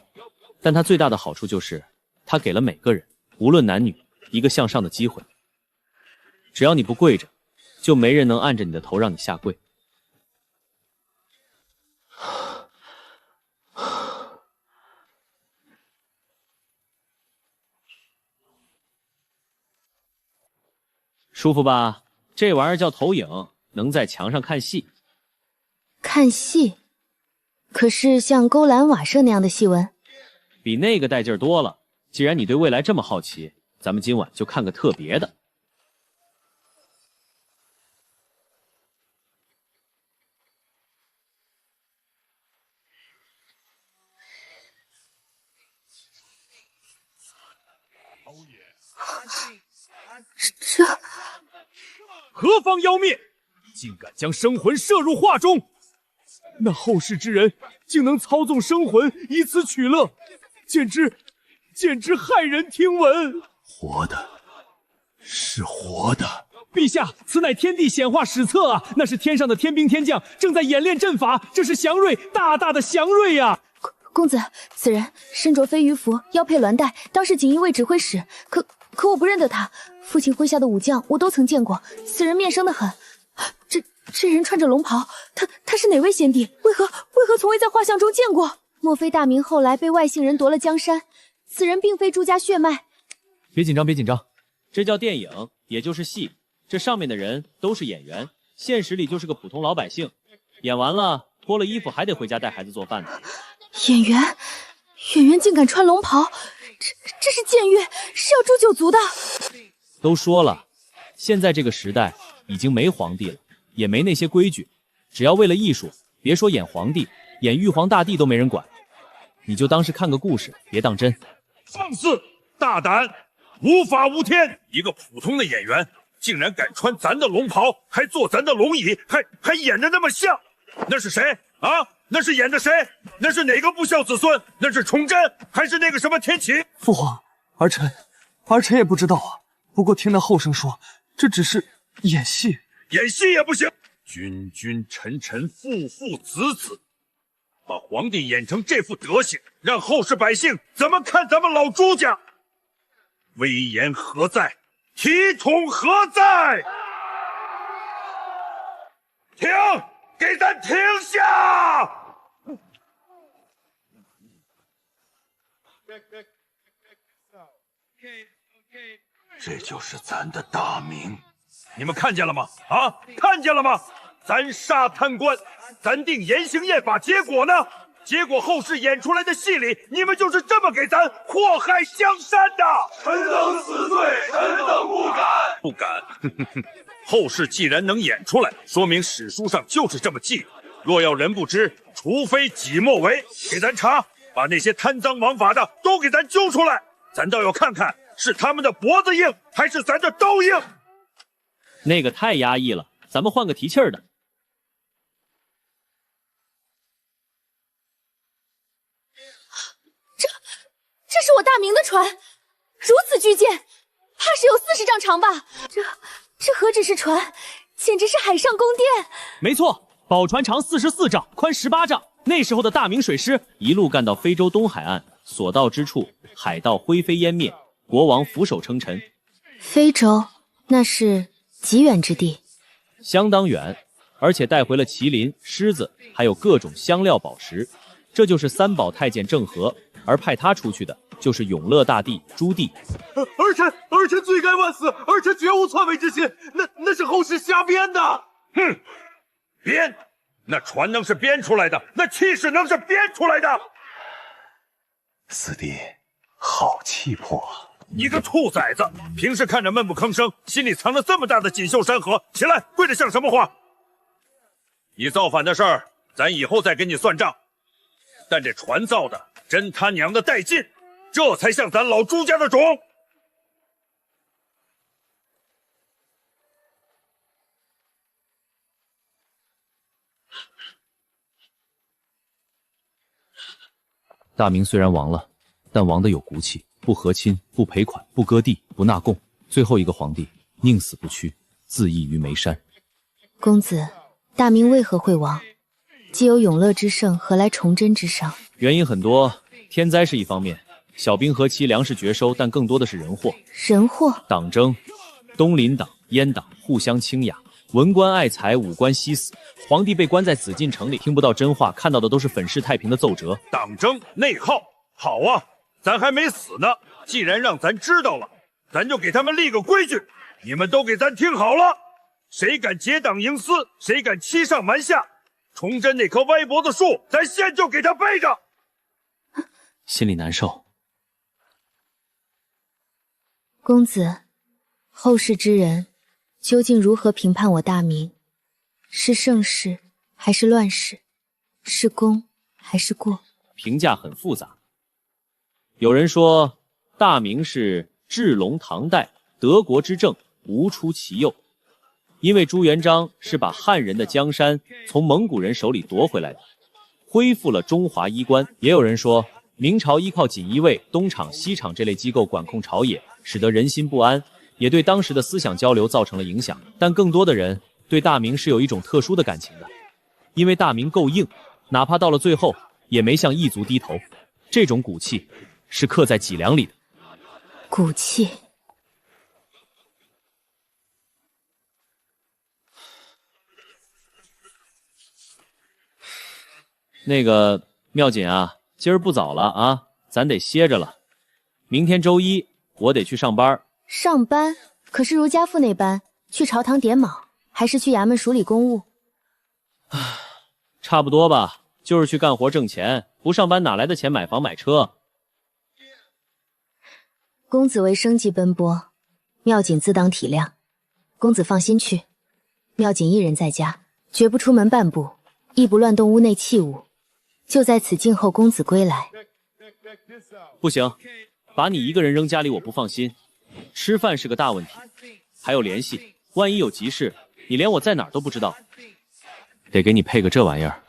但它最大的好处就是它给了每个人，无论男女，一个向上的机会。只要你不跪着，就没人能按着你的头让你下跪。舒服吧？这玩意儿叫投影，能在墙上看戏。看戏？可是像勾栏瓦舍那样的戏文，比那个带劲儿多了。既然你对未来这么好奇，咱们今晚就看个特别的。这何方妖孽，竟敢将生魂摄入画中？那后世之人竟能操纵生魂，以此取乐，简直骇人听闻！活的，是活的。陛下，此乃天地显化史册啊！那是天上的天兵天将正在演练阵法，这是祥瑞，大大的祥瑞呀！公子，此人身着飞鱼服，腰佩鸾带，当是锦衣卫指挥使。可我不认得他，父亲麾下的武将我都曾见过。此人面生得很。这人穿着龙袍，他是哪位先帝？为何从未在画像中见过？莫非大明后来被外姓人夺了江山？此人并非朱家血脉。别紧张，别紧张，这叫电影，也就是戏。这上面的人都是演员，现实里就是个普通老百姓。演完了，脱了衣服还得回家带孩子做饭呢。演员竟敢穿龙袍，这是僭越，是要诛九族的。都说了，现在这个时代已经没皇帝了，也没那些规矩，只要为了艺术，别说演皇帝，演玉皇大帝都没人管。你就当是看个故事，别当真。放肆大胆，无法无天！一个普通的演员，竟然敢穿咱的龙袍，还坐咱的龙椅，还演得那么像，那是谁啊？那是演的谁？那是哪个不孝子孙？那是崇祯，还是那个什么天启？父皇，儿臣也不知道啊。不过听那后生说，这只是演戏，演戏也不行。君君臣臣，父父子子，把皇帝演成这副德行，让后世百姓怎么看咱们老朱家？威严何在？体统何在？停！给咱停下！这就是咱的大明，你们看见了吗？啊，看见了吗？咱杀贪官，咱定严刑验法，结果呢？结果后世演出来的戏里，你们就是这么给咱祸害江山的。臣等死罪，臣等不敢。不敢。后世既然能演出来，说明史书上就是这么记的。若要人不知，除非己莫为。给咱查，把那些贪赃枉法的都给咱揪出来，咱倒要看看是他们的脖子硬，还是咱的刀硬。那个太压抑了，咱们换个提气儿的。这是我大明的船，如此巨舰，怕是有40丈长吧？这何止是船，简直是海上宫殿。没错，宝船长44丈，宽18丈。那时候的大明水师一路干到非洲东海岸，所到之处，海盗灰飞烟灭，国王俯首称臣。非洲那是极远之地，相当远，而且带回了麒麟、狮子，还有各种香料宝石。这就是三宝太监郑和，而派他出去的就是永乐大帝朱棣。儿臣罪该万死，儿臣绝无篡位之心，那是后世瞎编的。哼，编？那船能是编出来的？那气势能是编出来的？四弟，好气魄啊！你个兔崽子，平时看着闷不吭声，心里藏着这么大的锦绣山河，起来，跪着像什么话？你造反的事儿，咱以后再跟你算账。但这船造的真他娘的带劲，这才像咱老朱家的种。大明虽然亡了，但亡的有骨气，不和亲，不赔款，不割地，不纳贡。最后一个皇帝宁死不屈，自缢于煤山。公子，大明为何会亡？既有永乐之盛，何来崇祯之伤？原因很多，天灾是一方面，小冰河期粮食绝收，但更多的是人祸。人祸？党争，东林党、阉党互相倾轧，文官爱财，武官惜死。皇帝被关在紫禁城里，听不到真话，看到的都是粉饰太平的奏折。党争内耗，好啊，咱还没死呢。既然让咱知道了，咱就给他们立个规矩，你们都给咱听好了，谁敢结党营私，谁敢欺上瞒下，崇祯那棵歪脖子树，咱现就给他背着。心里难受。公子，后世之人究竟如何评判我大明？是盛世还是乱世？是功还是过？评价很复杂。有人说大明是治隆唐代，德国之政无出其右，因为朱元璋是把汉人的江山从蒙古人手里夺回来的，恢复了中华衣冠。也有人说明朝依靠锦衣卫、东厂、西厂这类机构管控朝野，使得人心不安，也对当时的思想交流造成了影响。但更多的人对大明是有一种特殊的感情的，因为大明够硬，哪怕到了最后也没向异族低头，这种骨气是刻在脊梁里的。骨气。那个妙锦啊，今儿不早了啊，咱得歇着了。明天周一我得去上班。上班？可是如家父那般去朝堂点卯，还是去衙门署理公务？差不多吧，就是去干活挣钱，不上班哪来的钱买房买车？公子为生计奔波，妙锦自当体谅。公子放心去，妙锦一人在家，绝不出门半步，亦不乱动屋内器物，就在此静候公子归来。不行，把你一个人扔家里我不放心。吃饭是个大问题，还有联系，万一有急事，你连我在哪儿都不知道。得给你配个这玩意儿。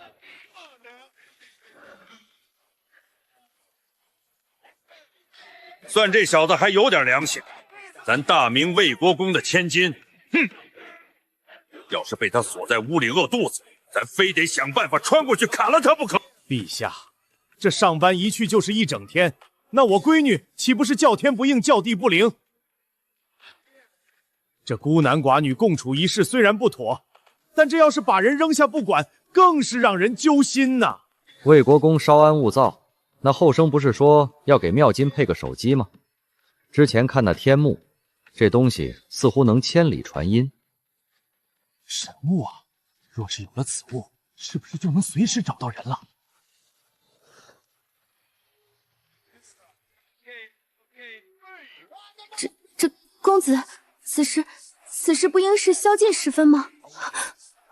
算这小子还有点良心，咱大明魏国公的千金，哼！要是被他锁在屋里饿肚子，咱非得想办法穿过去砍了他不可。陛下，这上班一去就是一整天，那我闺女岂不是叫天不应，叫地不灵？这孤男寡女共处一室虽然不妥，但这要是把人扔下不管，更是让人揪心呐。魏国公稍安勿躁。那后生不是说要给妙金配个手机吗？之前看那天幕，这东西似乎能千里传音。神物啊！若是有了此物，是不是就能随时找到人了？这公子，此时不应是宵禁时分吗？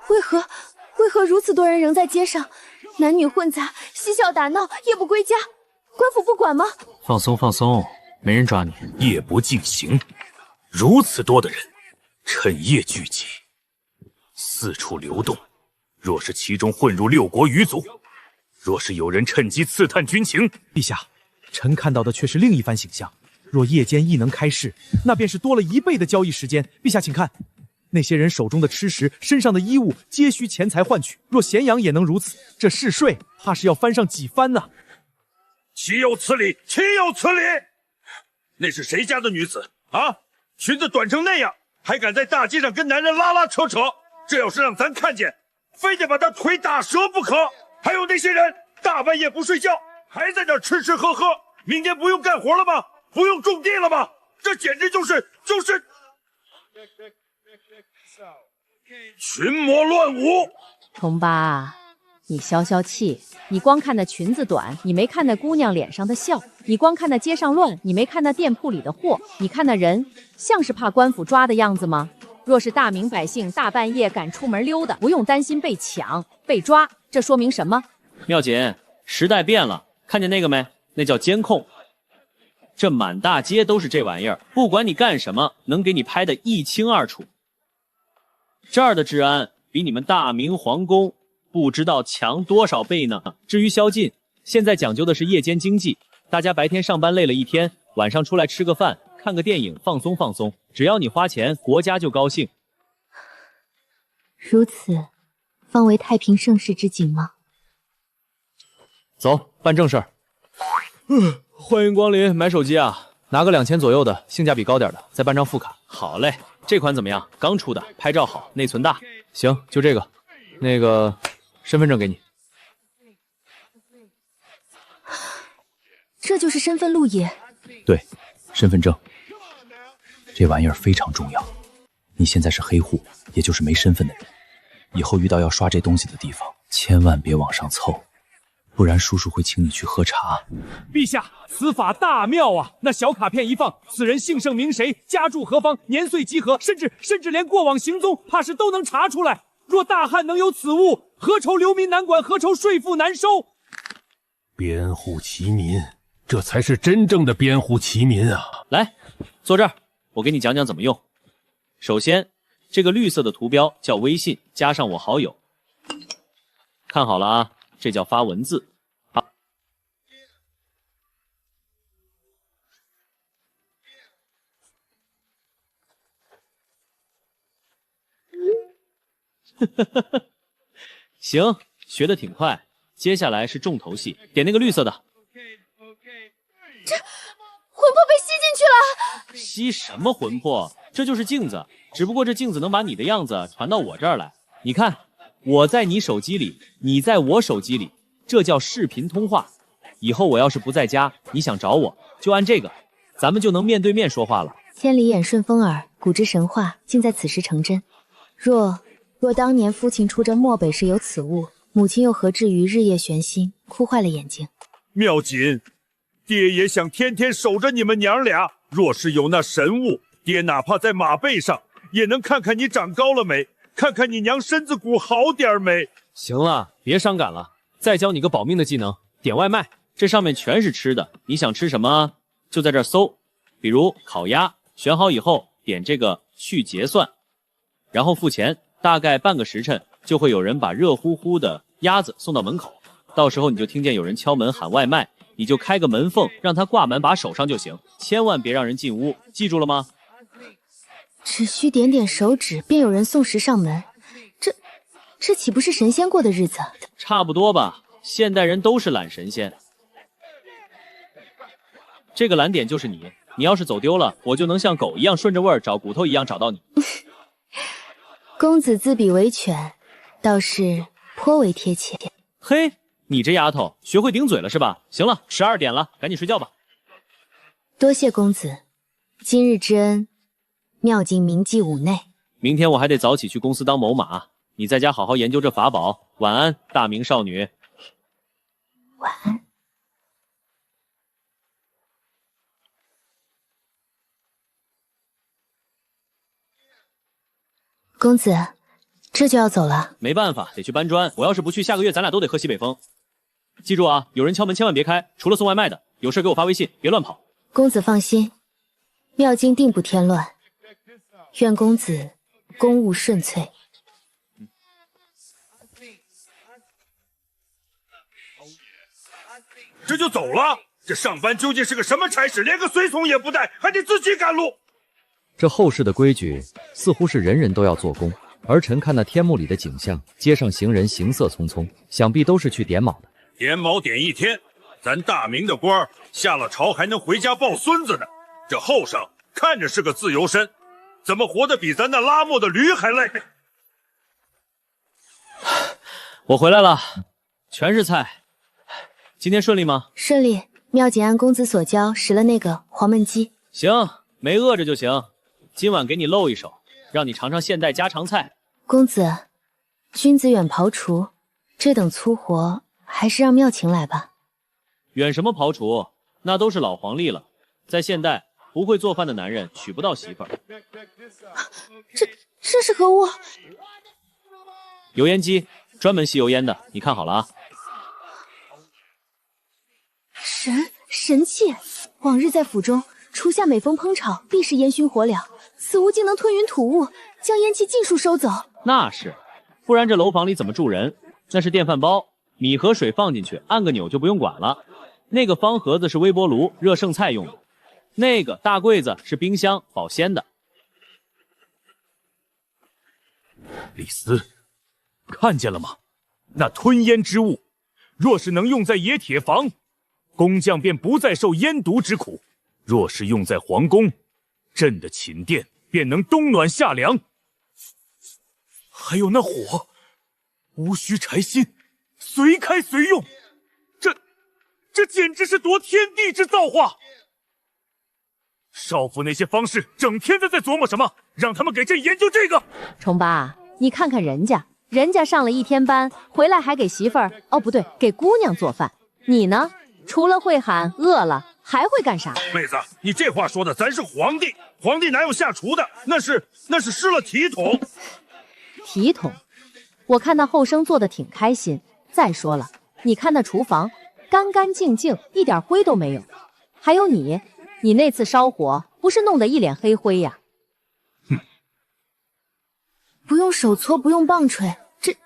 为何如此多人仍在街上？男女混杂，嬉笑打闹，夜不归家，官府不管吗？放松放松，没人抓你。夜不尽行，如此多的人，趁夜聚集，四处流动。若是其中混入六国余族，若是有人趁机刺探军情，陛下，臣看到的却是另一番景象。若夜间亦能开市，那便是多了1倍的交易时间。陛下，请看。那些人手中的吃食，身上的衣物，皆需钱财换取。若咸阳也能如此，这市税怕是要翻上几番呢。岂有此理！岂有此理！那是谁家的女子啊？裙子短成那样，还敢在大街上跟男人拉拉扯扯？这要是让咱看见，非得把他腿打折不可。还有那些人，大半夜不睡觉，还在这吃吃喝喝，明天不用干活了吗？不用种地了吗？这简直就是群魔乱舞。重八，你消消气。你光看那裙子短，你没看那姑娘脸上的笑；你光看那街上乱，你没看那店铺里的货。你看那人，像是怕官府抓的样子吗？若是大明百姓大半夜敢出门溜达，不用担心被抢、被抓，这说明什么？妙锦，时代变了，看见那个没？那叫监控。这满大街都是这玩意儿，不管你干什么，能给你拍得一清二楚。这儿的治安比你们大明皇宫不知道强多少倍呢。至于宵禁，现在讲究的是夜间经济，大家白天上班累了一天，晚上出来吃个饭，看个电影，放松放松。只要你花钱，国家就高兴。如此，方为太平盛世之景吗？走，办正事儿。欢迎光临，买手机啊，拿个2000左右的，性价比高点的，再办张副卡。好嘞，这款怎么样？刚出的，拍照好，内存大。行，就这个。那个，身份证给你。这就是身份录也。对，身份证。这玩意儿非常重要，你现在是黑户，也就是没身份的人。以后遇到要刷这东西的地方，千万别往上凑，不然叔叔会请你去喝茶。陛下，此法大妙啊！那小卡片一放，此人姓甚名谁，家住何方，年岁几何，甚至连过往行踪，怕是都能查出来。若大汉能有此物，何愁流民难管，何愁税赋难收？编户齐民，这才是真正的编户齐民啊！来，坐这儿，我给你讲讲怎么用。首先，这个绿色的图标叫微信，加上我好友。看好了啊，这叫发文字。好。行，学得挺快。接下来是重头戏，点那个绿色的。这魂魄被吸进去了！吸什么魂魄？这就是镜子，只不过这镜子能把你的样子传到我这儿来。你看，我在你手机里，你在我手机里，这叫视频通话。以后我要是不在家，你想找我，就按这个，咱们就能面对面说话了。千里眼顺风耳，古之神话竟在此时成真。若当年父亲出征漠北时有此物，母亲又何至于日夜悬心，哭坏了眼睛？妙锦，爹也想天天守着你们娘俩。若是有那神物，爹哪怕在马背上，也能看看你长高了没，看看你娘身子骨好点没。行了，别伤感了，再教你个保命的技能，点外卖。这上面全是吃的，你想吃什么就在这儿搜，比如烤鸭，选好以后点这个去结算，然后付钱，大概半个时辰就会有人把热乎乎的鸭子送到门口，到时候你就听见有人敲门喊外卖，你就开个门缝让他挂门把手上就行，千万别让人进屋，记住了吗？只需点点手指便有人送食上门，这岂不是神仙过的日子？差不多吧，现代人都是懒神仙。这个蓝点就是你，你要是走丢了，我就能像狗一样顺着味儿找骨头一样找到你。公子自比为犬，倒是颇为贴切。嘿，你这丫头学会顶嘴了是吧？行了，12点了，赶紧睡觉吧。多谢公子，今日之恩，妙境铭记五内。明天我还得早起去公司当某马，你在家好好研究这法宝。晚安，大明少女。晚安。公子，这就要走了？没办法，得去搬砖。我要是不去，下个月咱俩都得喝西北风。记住啊，有人敲门千万别开，除了送外卖的，有事给我发微信，别乱跑。公子放心，妙境定不添乱。愿公子公务顺遂。这就走了？这上班究竟是个什么差事？连个随从也不带，还得自己赶路。这后世的规矩似乎是人人都要做工。儿臣看那天幕里的景象，街上行人行色匆匆，想必都是去点卯的。点卯点一天，咱大明的官儿下了朝还能回家抱孙子呢。这后生看着是个自由身，怎么活得比咱那拉磨的驴还累？我回来了，全是菜。今天顺利吗？顺利。妙锦按公子所教食了那个黄焖鸡。行，没饿着就行。今晚给你露一手，让你尝尝现代家常菜。公子，君子远庖厨，这等粗活还是让妙琴来吧。远什么庖厨？那都是老黄历了。在现代，不会做饭的男人娶不到媳妇儿。这是何物？油烟机，专门吸油烟的，你看好了啊。神器！往日在府中，厨下每逢烹炒，必是烟熏火燎。此物竟能吞云吐雾，将烟气尽数收走。那是，不然这楼房里怎么住人？那是电饭煲，米和水放进去，按个钮就不用管了。那个方盒子是微波炉，热剩菜用的。那个大柜子是冰箱，保鲜的。李斯，看见了吗？那吞烟之物，若是能用在冶铁房，工匠便不再受烟毒之苦；若是用在皇宫，朕的寝殿便能冬暖夏凉。还有那火，无需柴薪，随开随用，这简直是夺天地之造化！少府那些方士整天在琢磨什么？让他们给朕研究这个。重八，你看看人家上了一天班，回来还给媳妇儿，哦不对，给姑娘做饭。你呢？除了会喊饿了，还会干啥？妹子，你这话说的，咱是皇帝，皇帝哪有下厨的？那是失了体统。体统？我看那后生做的挺开心。再说了，你看那厨房干干净净，一点灰都没有。还有你那次烧火不是弄得一脸黑灰呀？不用手搓，不用棒槌，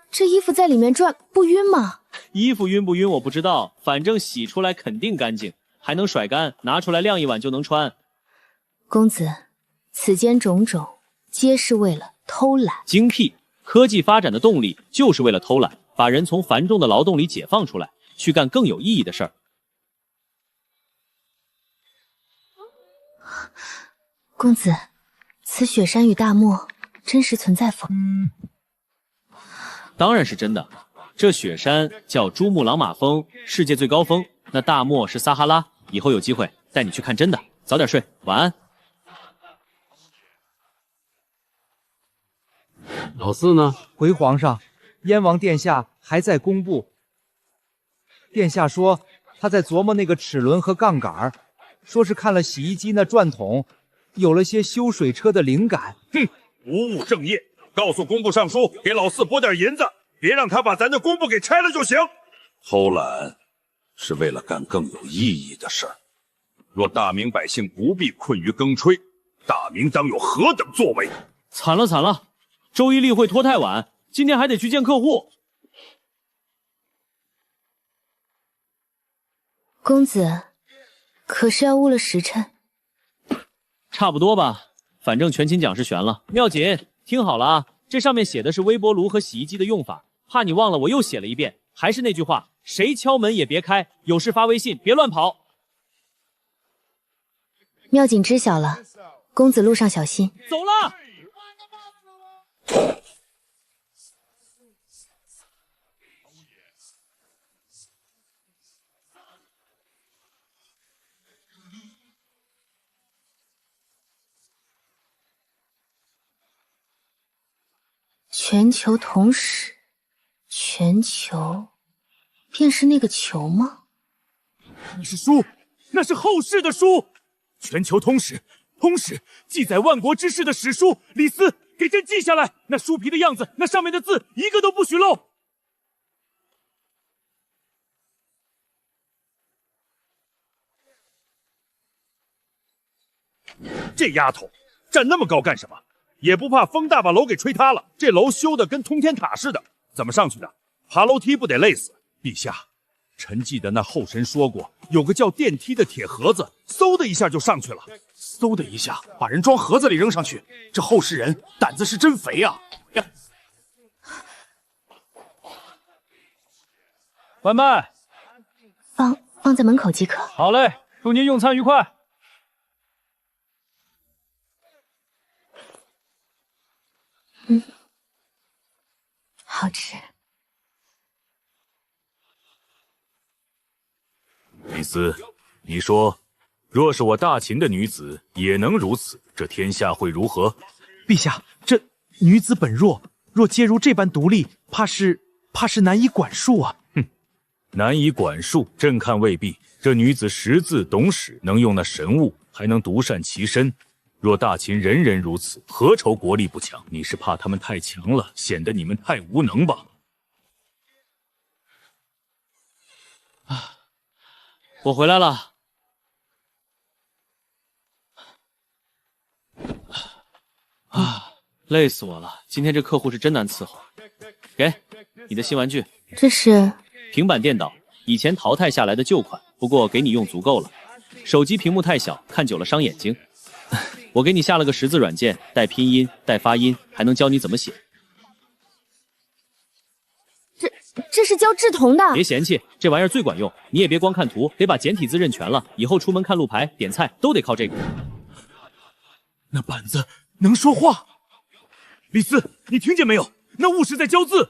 这衣服在里面转不晕吗？衣服晕不晕我不知道，反正洗出来肯定干净，还能甩干，拿出来晾一晚就能穿。公子，此间种种皆是为了偷懒。精辟！科技发展的动力就是为了偷懒，把人从繁重的劳动里解放出来，去干更有意义的事儿。公子，此雪山与大漠真实存在否？当然是真的。这雪山叫珠穆朗玛峰，世界最高峰。那大漠是撒哈拉。以后有机会带你去看真的。早点睡，晚安。老四呢？回皇上，燕王殿下还在工部。殿下说他在琢磨那个齿轮和杠杆，说是看了洗衣机那转筒，有了些修水车的灵感。哼，不务正业！告诉工部尚书，给老四拨点银子，别让他把咱的工部给拆了就行。偷懒是为了干更有意义的事儿。若大明百姓不必困于耕吹，大明当有何等作为？惨了惨了！周一例会拖太晚，今天还得去见客户。公子，可是要误了时辰？差不多吧，反正全勤奖是悬了。妙锦，听好了啊，这上面写的是微波炉和洗衣机的用法，怕你忘了，我又写了一遍。还是那句话，谁敲门也别开，有事发微信，别乱跑。妙锦知晓了，公子路上小心。走了。全球统史，全球便是那个球吗？那是书，那是后世的书。全球通史，通史记载万国之事的史书。李斯，给朕记下来，那书皮的样子，那上面的字，一个都不许漏。这丫头站那么高干什么？也不怕风大把楼给吹塌了？这楼修的跟通天塔似的，怎么上去的？爬楼梯不得累死？陛下，臣记得那后神说过，有个叫电梯的铁盒子，嗖的一下就上去了。嗖的一下把人装盒子里扔上去，这后世人胆子是真肥啊！外卖放在门口即可。好嘞，祝您用餐愉快。好吃。李斯，你说，若是我大秦的女子也能如此，这天下会如何？陛下，这女子本弱，若皆如这般独立，怕是难以管束啊。哼，难以管束，朕看未必。这女子识字懂史，能用那神物，还能独善其身。若大秦人人如此，何愁国力不强？你是怕他们太强了，显得你们太无能吧？我回来了。累死我了！今天这客户是真难伺候。给你的新玩具，这是平板电脑，以前淘汰下来的旧款，不过给你用足够了。手机屏幕太小，看久了伤眼睛。我给你下了个识字软件，带拼音，带发音，还能教你怎么写。这是教志同的。别嫌弃，这玩意儿最管用。你也别光看图，得把简体字认全了。以后出门看路牌、点菜都得靠这个。那板子能说话。李斯，你听见没有？那雾是在教字。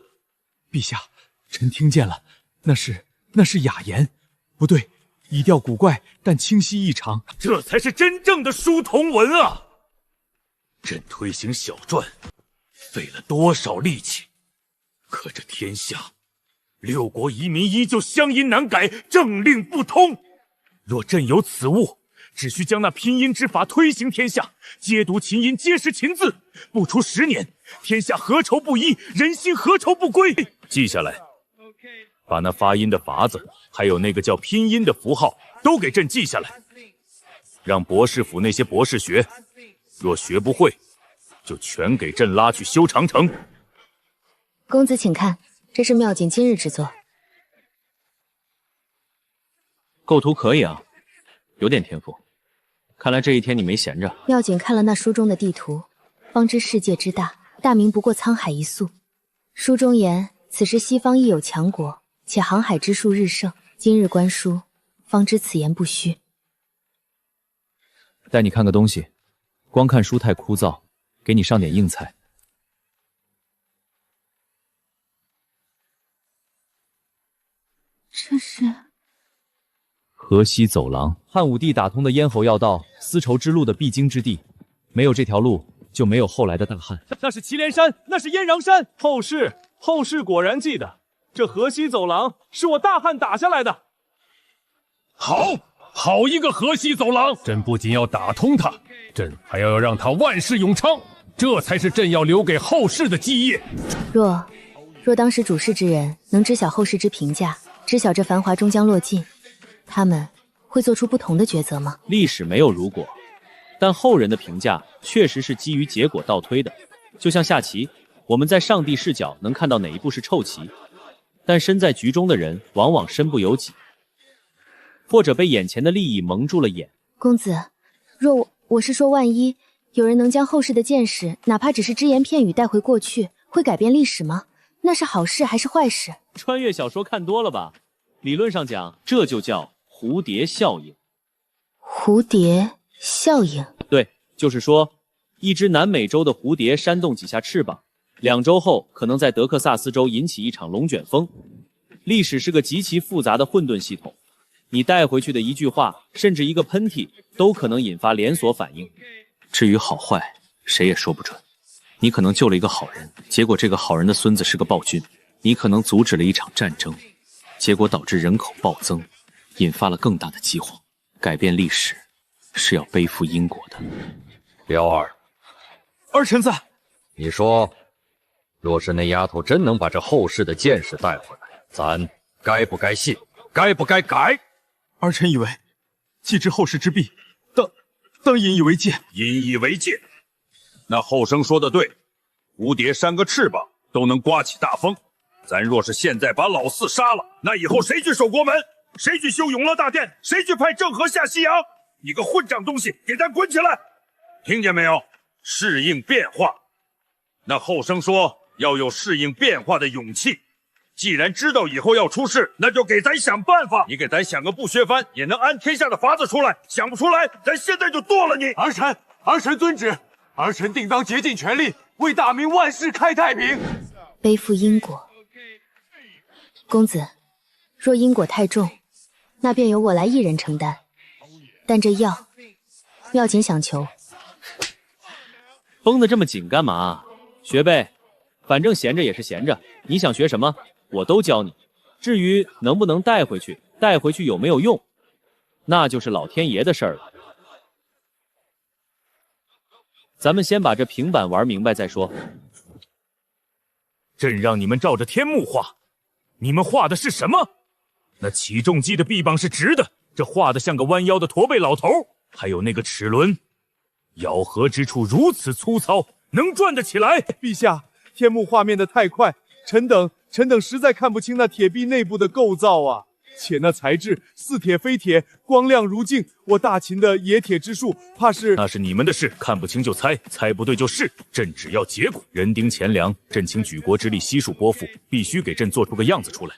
陛下，臣听见了，那是雅言，不对，语调古怪，但清晰异常。这才是真正的书同文啊！朕推行小篆，费了多少力气，可这天下6国遗民依旧乡音难改，政令不通。若朕有此物，只需将那拼音之法推行天下，皆读秦音，皆识秦字，不出10年，天下何愁不一，人心何愁不归？记下来，把那发音的法子，还有那个叫拼音的符号，都给朕记下来，让博士府那些博士学。若学不会，就全给朕拉去修长城。公子请看，这是妙景今日之作。构图可以啊，有点天赋。看来这一天你没闲着。妙景看了那书中的地图，方知世界之大，大明不过沧海一粟。书中言，此时西方亦有强国，且航海之术日盛。今日观书，方知此言不虚。带你看个东西，光看书太枯燥，给你上点硬菜。这是河西走廊，汉武帝打通的咽喉要道，丝绸之路的必经之地。没有这条路，就没有后来的大汉。那是祁连山，那是燕禳山。后世果然记得，这河西走廊是我大汉打下来的。好一个河西走廊！朕不仅要打通它，朕还要让它万世永昌，这才是朕要留给后世的基业。若当时主事之人能知晓后世之评价，知晓这繁华终将落尽，他们会做出不同的抉择吗？历史没有如果，但后人的评价确实是基于结果倒推的。就像下棋，我们在上帝视角能看到哪一步是臭棋，但身在局中的人往往身不由己，或者被眼前的利益蒙住了眼。公子，若我是说，万一有人能将后世的见识，哪怕只是只言片语带回过去，会改变历史吗？那是好事还是坏事？穿越小说看多了吧？理论上讲，这就叫蝴蝶效应。蝴蝶效应？对，就是说，一只南美洲的蝴蝶扇动几下翅膀，2周后可能在德克萨斯州引起一场龙卷风。历史是个极其复杂的混沌系统，你带回去的一句话，甚至一个喷嚏，都可能引发连锁反应。至于好坏，谁也说不准。你可能救了一个好人，结果这个好人的孙子是个暴君；你可能阻止了一场战争，结果导致人口暴增，引发了更大的饥荒。改变历史是要背负因果的。彪儿，儿臣在。你说，若是那丫头真能把这后世的见识带回来，咱该不该信？该不该改？儿臣以为，既知后世之弊，当引以为戒。引以为戒。那后生说的对，蝴蝶扇个翅膀都能刮起大风。咱若是现在把老四杀了，那以后谁去守国门？谁去修永乐大殿？谁去派郑和下西洋？你个混账东西，给咱滚起来！听见没有？适应变化。那后生说要有适应变化的勇气。既然知道以后要出事，那就给咱想办法。你给咱想个不削藩也能安天下的法子出来，想不出来，咱现在就剁了你！儿臣遵旨，儿臣定当竭尽全力，为大明万世开太平。背负因果，公子，若因果太重，那便由我来一人承担。但这药，妙景想求。绷得这么紧干嘛？学呗，反正闲着也是闲着，你想学什么，我都教你。至于能不能带回去，带回去有没有用，那就是老天爷的事儿了。咱们先把这平板玩明白再说。朕让你们照着天幕画，你们画的是什么？那起重机的臂膀是直的，这画的像个弯腰的驼背老头。还有那个齿轮，咬合之处如此粗糙，能转得起来？陛下，天幕画面的太快，臣等实在看不清那铁臂内部的构造啊！且那材质似铁非铁，光亮如镜，我大秦的冶铁之术，怕是……那是你们的事，看不清就猜，猜不对就是。朕只要结果。人丁钱粮，朕请举国之力悉数拨付，必须给朕做出个样子出来。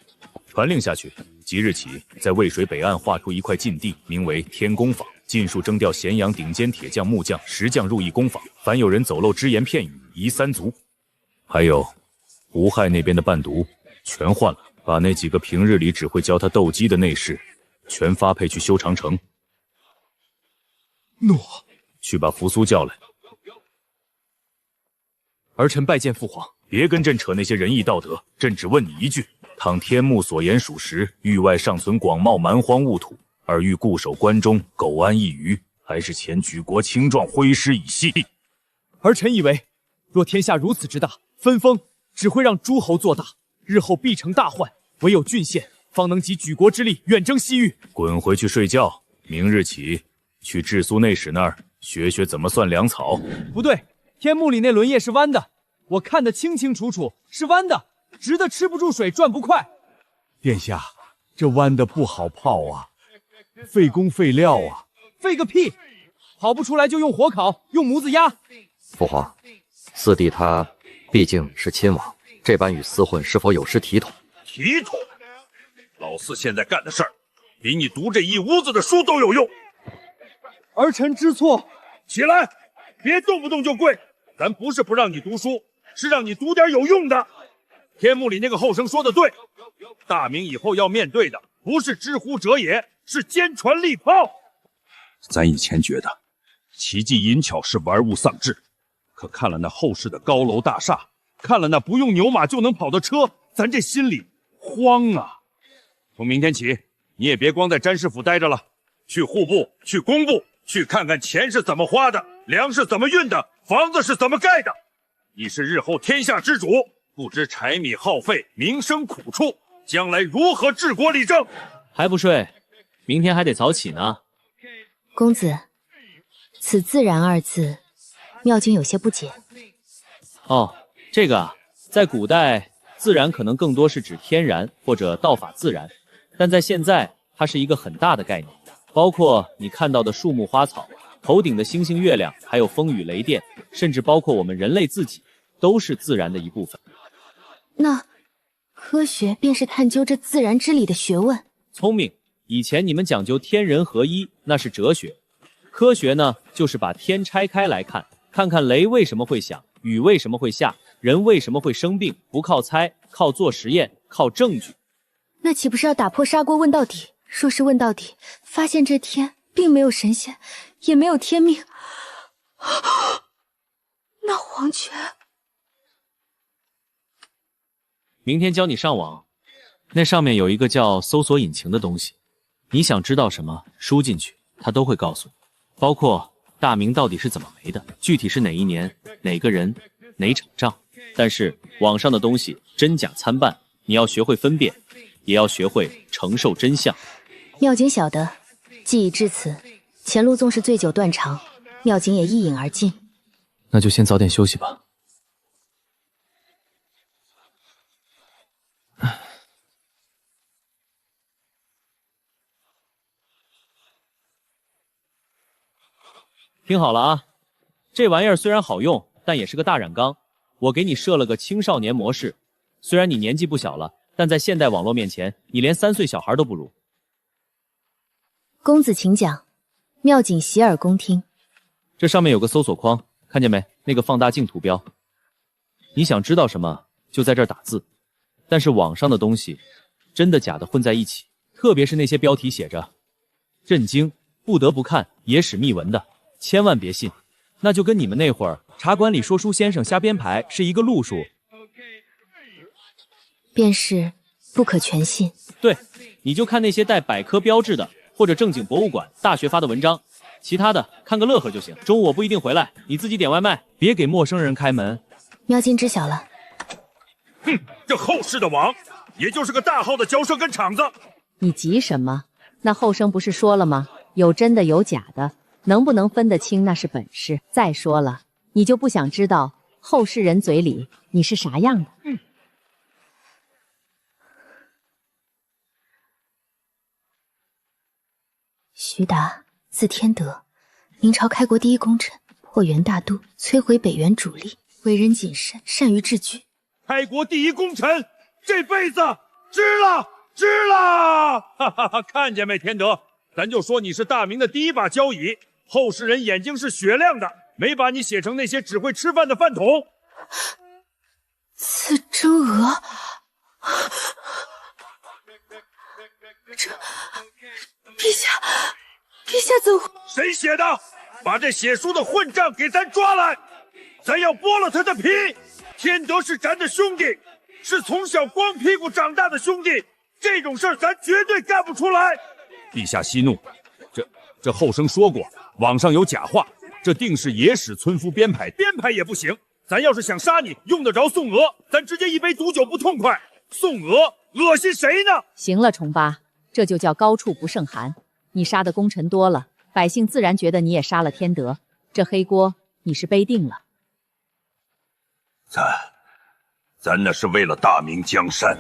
传令下去，即日起，在渭水北岸划出一块禁地，名为天工坊，尽数征调咸阳顶尖铁匠、木匠、石匠入役工坊。凡有人走漏只言片语，夷3族。还有，吴亥那边的伴读全换了。把那几个平日里只会教他斗鸡的内侍全发配去修长城。诺。去把扶苏叫来。儿臣拜见父皇。别跟朕扯那些仁义道德，朕只问你一句：倘天目所言属实，域外尚存广袤蛮荒物土，而欲固守关中，苟安一隅，还是前举国轻壮，挥师以息？儿臣以为，若天下如此之大，分封只会让诸侯做大，日后必成大患。唯有郡县方能集举国之力，远征西域。滚回去睡觉！明日起，去治苏内史那儿学学怎么算粮草。不对，天幕里那轮叶是弯的，我看得清清楚楚，是弯的，直的吃不住水，转不快。殿下，这弯的不好泡啊，费工费料啊。费个屁！跑不出来就用火烤，用模子压。父皇，四弟他毕竟是亲王，这般与厮混是否有失体统？体统？老四现在干的事儿，比你读这一屋子的书都有用。儿臣知错。起来，别动不动就跪。咱不是不让你读书，是让你读点有用的。天幕里那个后生说的对，大明以后要面对的不是知乎者也，是坚船利炮。咱以前觉得奇技淫巧是玩物丧志，可看了那后世的高楼大厦，看了那不用牛马就能跑的车，咱这心里慌啊！从明天起，你也别光在詹事府待着了，去户部，去工部，去看看钱是怎么花的，粮食怎么运的，房子是怎么盖的。你是日后天下之主，不知柴米耗费、民生苦处，将来如何治国理政？还不睡？明天还得早起呢。公子，此自然二字，妙君有些不解。哦，这个啊，在古代，自然可能更多是指天然或者道法自然，但在现在，它是一个很大的概念，包括你看到的树木花草、头顶的星星月亮，还有风雨雷电，甚至包括我们人类自己，都是自然的一部分。那科学便是探究这自然之理的学问。聪明。以前你们讲究天人合一，那是哲学。科学呢，就是把天拆开来看，看看雷为什么会响，雨为什么会下，人为什么会生病，不靠猜，靠做实验，靠证据。那岂不是要打破砂锅问到底？若是问到底，发现这天并没有神仙，也没有天命，那黄泉……明天教你上网，那上面有一个叫搜索引擎的东西，你想知道什么，输进去，它都会告诉你，包括大明到底是怎么没的，具体是哪一年、哪个人、哪场仗。但是网上的东西真假参半，你要学会分辨，也要学会承受真相。妙景晓得，既已至此，前路纵是醉酒断肠，妙景也一饮而尽。那就先早点休息吧。听好了啊，这玩意儿虽然好用，但也是个大染缸。我给你设了个青少年模式，虽然你年纪不小了，但在现代网络面前，你连3岁小孩都不如。公子请讲，妙景洗耳恭听。这上面有个搜索框，看见没？那个放大镜图标。你想知道什么，就在这儿打字。但是网上的东西，真的假的混在一起，特别是那些标题写着“震惊”、“不得不看”、“野史秘闻”的。千万别信，那就跟你们那会儿茶馆里说书先生瞎编排是一个路数，便是不可全信。对，你就看那些带百科标志的，或者正经博物馆、大学发的文章，其他的看个乐呵就行。中午我不一定回来，你自己点外卖，别给陌生人开门。妙金知晓了。哼，这后世的网，也就是个大号的交涉跟场子。你急什么？那后生不是说了吗？有真的有假的。能不能分得清那是本事。再说了，你就不想知道后世人嘴里你是啥样的？徐达，字天德，明朝开国第一功臣，破元大都，摧毁北元主力，为人谨慎，善于治军。开国第一功臣，这辈子值了，值了！哈哈哈，看见没，天德，咱就说你是大明的第一把交椅。后世人眼睛是雪亮的，没把你写成那些只会吃饭的饭桶。此真娥，陛下怎会？谁写的？把这写书的混账给咱抓来！咱要剥了他的皮！天德是咱的兄弟，是从小光屁股长大的兄弟，这种事儿咱绝对干不出来。陛下息怒，这后生说过，网上有假话，这定是野史村夫编排，编排也不行。咱要是想杀你，用得着宋娥，咱直接一杯毒酒不痛快。宋娥恶心谁呢？行了，重八，这就叫高处不胜寒。你杀的功臣多了，百姓自然觉得你也杀了天德，这黑锅你是背定了。咱那是为了大明江山。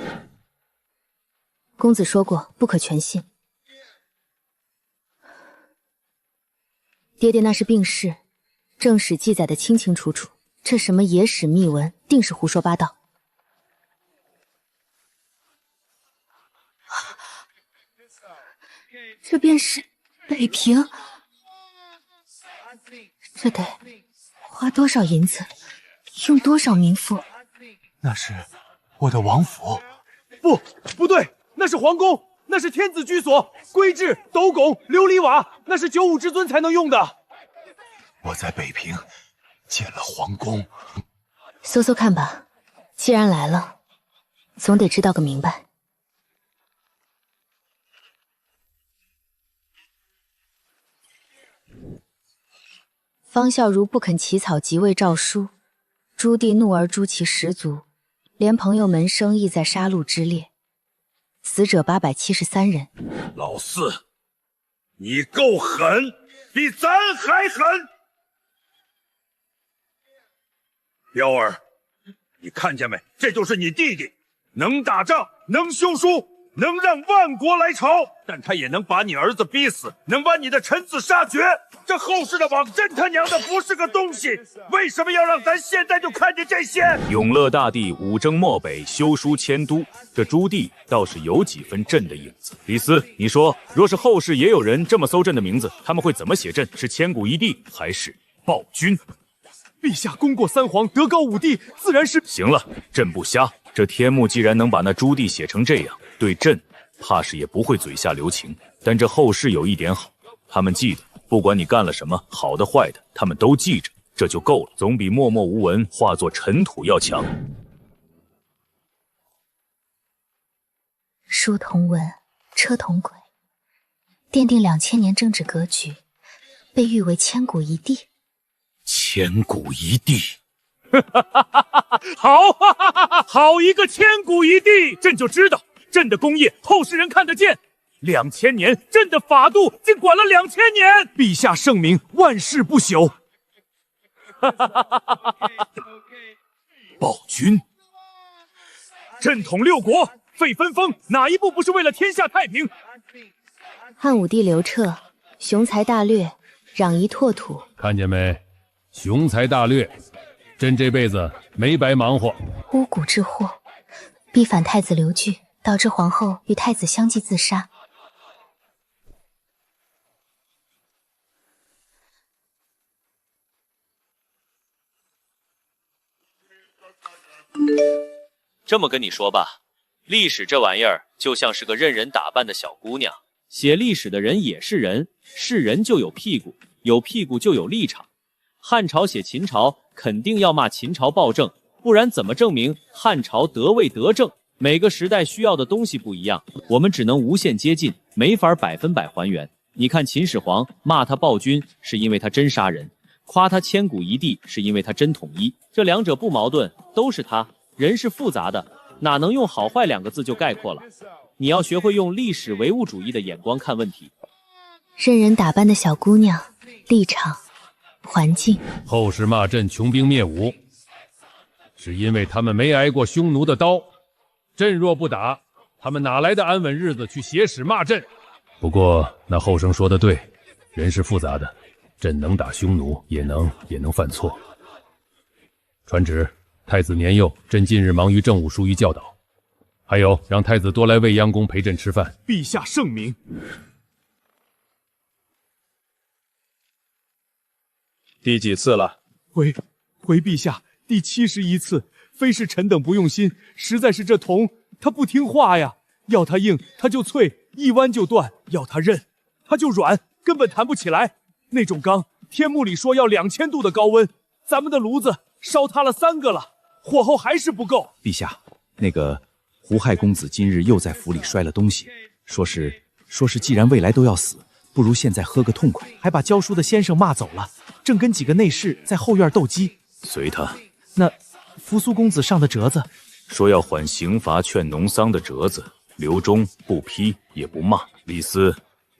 公子说过，不可全信。爹爹那是病逝，正史记载的清清楚楚，这什么野史秘闻，定是胡说八道。这便是北平，这得花多少银子，用多少民妇？那是我的王府。不对，那是皇宫，那是天子居所，规制、斗拱、琉璃瓦，那是95之尊才能用的。我在北平建了皇宫。搜搜看吧，既然来了，总得知道个明白。方孝孺不肯起草即位诏书，朱棣怒而诛其10族，连朋友门生亦在杀戮之列，死者873人。老四，你够狠，比咱还狠！彪儿，你看见没？这就是你弟弟，能打仗，能修书，能让万国来朝，但他也能把你儿子逼死，能把你的臣子杀绝。这后世的网真他娘的不是个东西，为什么要让咱现在就看见这些？永乐大帝武征漠北，修书迁都，这朱棣倒是有几分朕的影子。李斯，你说，若是后世也有人这么搜朕的名字，他们会怎么写朕？是千古一帝，还是暴君？陛下功过三皇，德高五帝，自然是……行了，朕不瞎。这天目既然能把那朱棣写成这样，对朕怕是也不会嘴下留情。但这后世有一点好，他们记得，不管你干了什么，好的坏的，他们都记着，这就够了，总比默默无闻化作尘土要强。书同文，车同轨，奠定2000年政治格局，被誉为千古一帝。千古一帝，好一个千古一帝！朕就知道，朕的功业后世人看得见。2000年，朕的法度竟管了2000年。陛下圣明，万世不朽。暴君，朕统6国，废分封，哪一步不是为了天下太平？汉武帝刘彻，雄才大略，攘夷拓土。看见没？雄才大略，朕这辈子没白忙活。巫蛊之祸，逼反太子刘据，导致皇后与太子相继自杀。这么跟你说吧，历史这玩意儿就像是个任人打扮的小姑娘，写历史的人也是人，是人就有屁股，有屁股就有立场。汉朝写秦朝，肯定要骂秦朝暴政，不然怎么证明汉朝得位得政？每个时代需要的东西不一样，我们只能无限接近，没法100%还原。你看秦始皇骂他暴君，是因为他真杀人；夸他千古一帝，是因为他真统一。这两者不矛盾，都是他。人是复杂的，哪能用好坏2个字就概括了？你要学会用历史唯物主义的眼光看问题。任人打扮的小姑娘，立场、环境。后世骂朕穷兵黩武，是因为他们没挨过匈奴的刀。朕若不打，他们哪来的安稳日子去写史骂朕？不过那后生说的对，人是复杂的，朕能打匈奴，也能犯错。传旨，太子年幼，朕近日忙于政务，疏于教导。还有，让太子多来未央宫陪朕吃饭。陛下圣明。第几次了？回陛下，第71次。非是臣等不用心，实在是这童他不听话呀，要他硬他就脆，一弯就断，要他韧，他就软，根本弹不起来。那种钢，天幕里说要2000度的高温，咱们的炉子烧塌了3个了，火候还是不够。陛下，那个胡亥公子今日又在府里摔了东西，说是既然未来都要死，不如现在喝个痛快，还把教书的先生骂走了，正跟几个内侍在后院斗鸡。随他。那扶苏公子上的折子，说要缓刑罚劝农桑的折子，刘忠不批也不骂。李斯，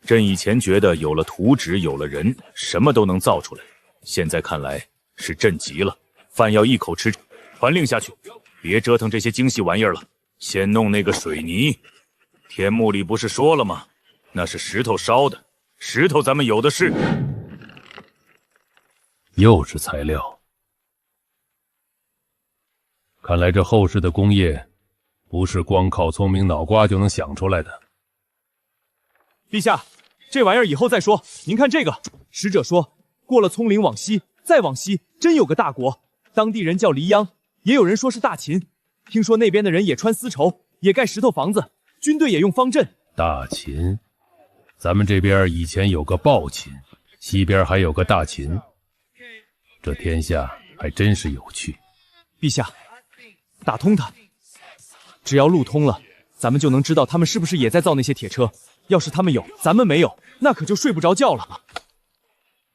朕以前觉得有了图纸，有了人，什么都能造出来，现在看来是朕急了，饭要一口吃，传令下去，别折腾这些精细玩意儿了，先弄那个水泥。天幕里不是说了吗？那是石头烧的，石头咱们有的是。又是材料。看来这后世的工业，不是光靠聪明脑瓜就能想出来的。陛下，这玩意儿以后再说。您看这个，使者说，过了葱岭往西，再往西，真有个大国，当地人叫黎鞅，也有人说是大秦。听说那边的人也穿丝绸，也盖石头房子，军队也用方阵。大秦，咱们这边以前有个暴秦，西边还有个大秦，这天下还真是有趣。陛下，打通它，只要路通了，咱们就能知道他们是不是也在造那些铁车。要是他们有，咱们没有，那可就睡不着觉了。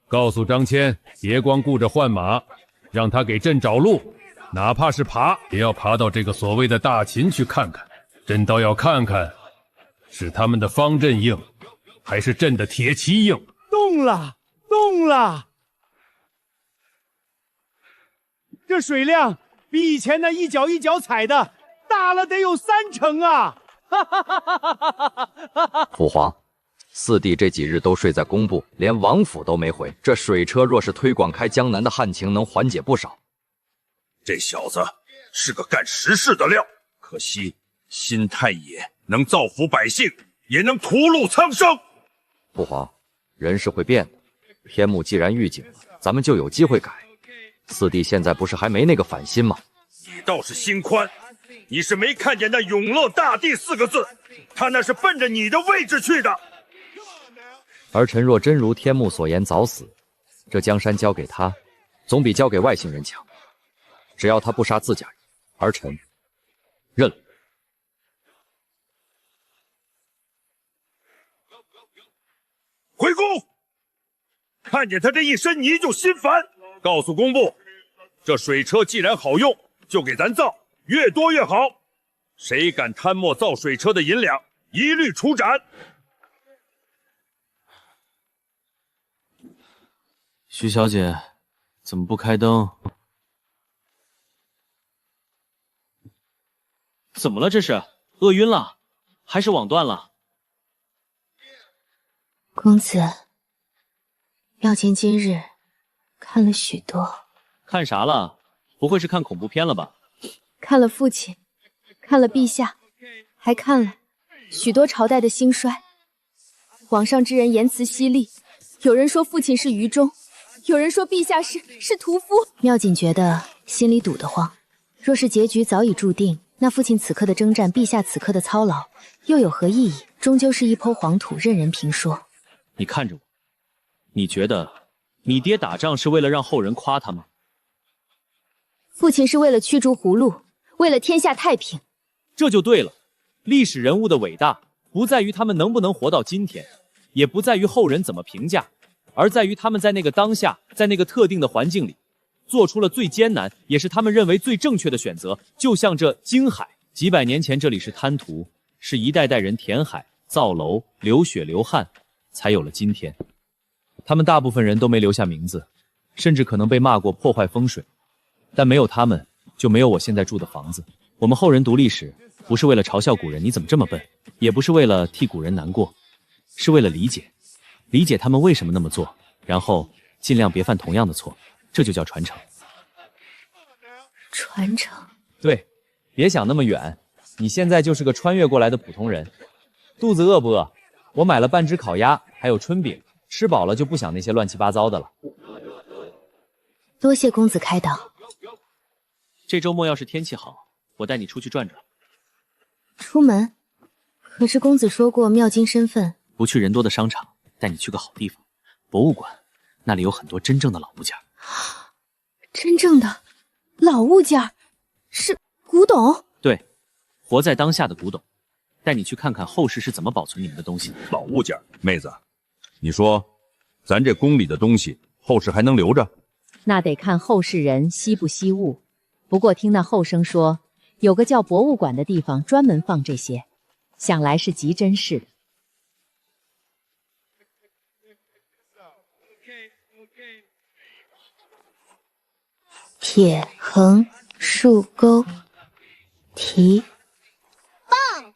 告诉张骞，别光顾着换马，让他给朕找路，哪怕是爬，也要爬到这个所谓的大秦去看看。朕倒要看看，是他们的方阵硬，还是朕的铁骑硬。动了，动了！这水量比以前那一脚一脚踩的大了得有3成啊！父皇，四弟这几日都睡在工部，连王府都没回。这水车若是推广开，江南的旱情能缓解不少。这小子是个干实事的料，可惜心太野，能造福百姓，也能屠戮苍生。父皇，人是会变的，天幕既然预警了，咱们就有机会改。四弟现在不是还没那个反心吗？你倒是心宽，你是没看见那永乐大帝4个字，他那是奔着你的位置去的。儿臣若真如天幕所言早死，这江山交给他，总比交给外星人强。只要他不杀自家人，儿臣认了。回宫，看见他这一身泥就心烦。告诉工部，这水车既然好用，就给咱造，越多越好。谁敢贪墨造水车的银两，一律处斩。徐小姐，怎么不开灯？怎么了？这是饿晕了，还是网断了？公子，妙琴今日看了许多。看啥了？不会是看恐怖片了吧？看了父亲，看了陛下，还看了许多朝代的兴衰。网上之人言辞犀利，有人说父亲是愚忠，有人说陛下是屠夫。妙锦觉得心里堵得慌。若是结局早已注定，那父亲此刻的征战，陛下此刻的操劳，又有何意义？终究是一抔黄土，任人评说。你看着我，你觉得你爹打仗是为了让后人夸他吗？父亲是为了驱逐葫芦，为了天下太平。这就对了。历史人物的伟大，不在于他们能不能活到今天，也不在于后人怎么评价，而在于他们在那个当下，在那个特定的环境里，做出了最艰难，也是他们认为最正确的选择。就像这京海，几百年前这里是滩涂，是一代代人填海、造楼、流血流汗，才有了今天。他们大部分人都没留下名字，甚至可能被骂过破坏风水，但没有他们，就没有我现在住的房子。我们后人读历史，不是为了嘲笑古人你怎么这么笨，也不是为了替古人难过，是为了理解他们为什么那么做，然后尽量别犯同样的错，这就叫传承。传承？对，别想那么远，你现在就是个穿越过来的普通人。肚子饿不饿？我买了半只烤鸭，还有春饼，吃饱了就不想那些乱七八糟的了。多谢公子开导。这周末要是天气好，我带你出去转转。出门？可是公子说过妙金身份，不去人多的商场，带你去个好地方，博物馆，那里有很多真正的老物件。真正的老物件，是古董？对，活在当下的古董，带你去看看后世是怎么保存你们的东西。老物件，妹子，你说咱这宫里的东西，后世还能留着？那得看后世人惜不惜物。不过听那后生说，有个叫博物馆的地方专门放这些，想来是极珍视的。撇横竖钩提棒。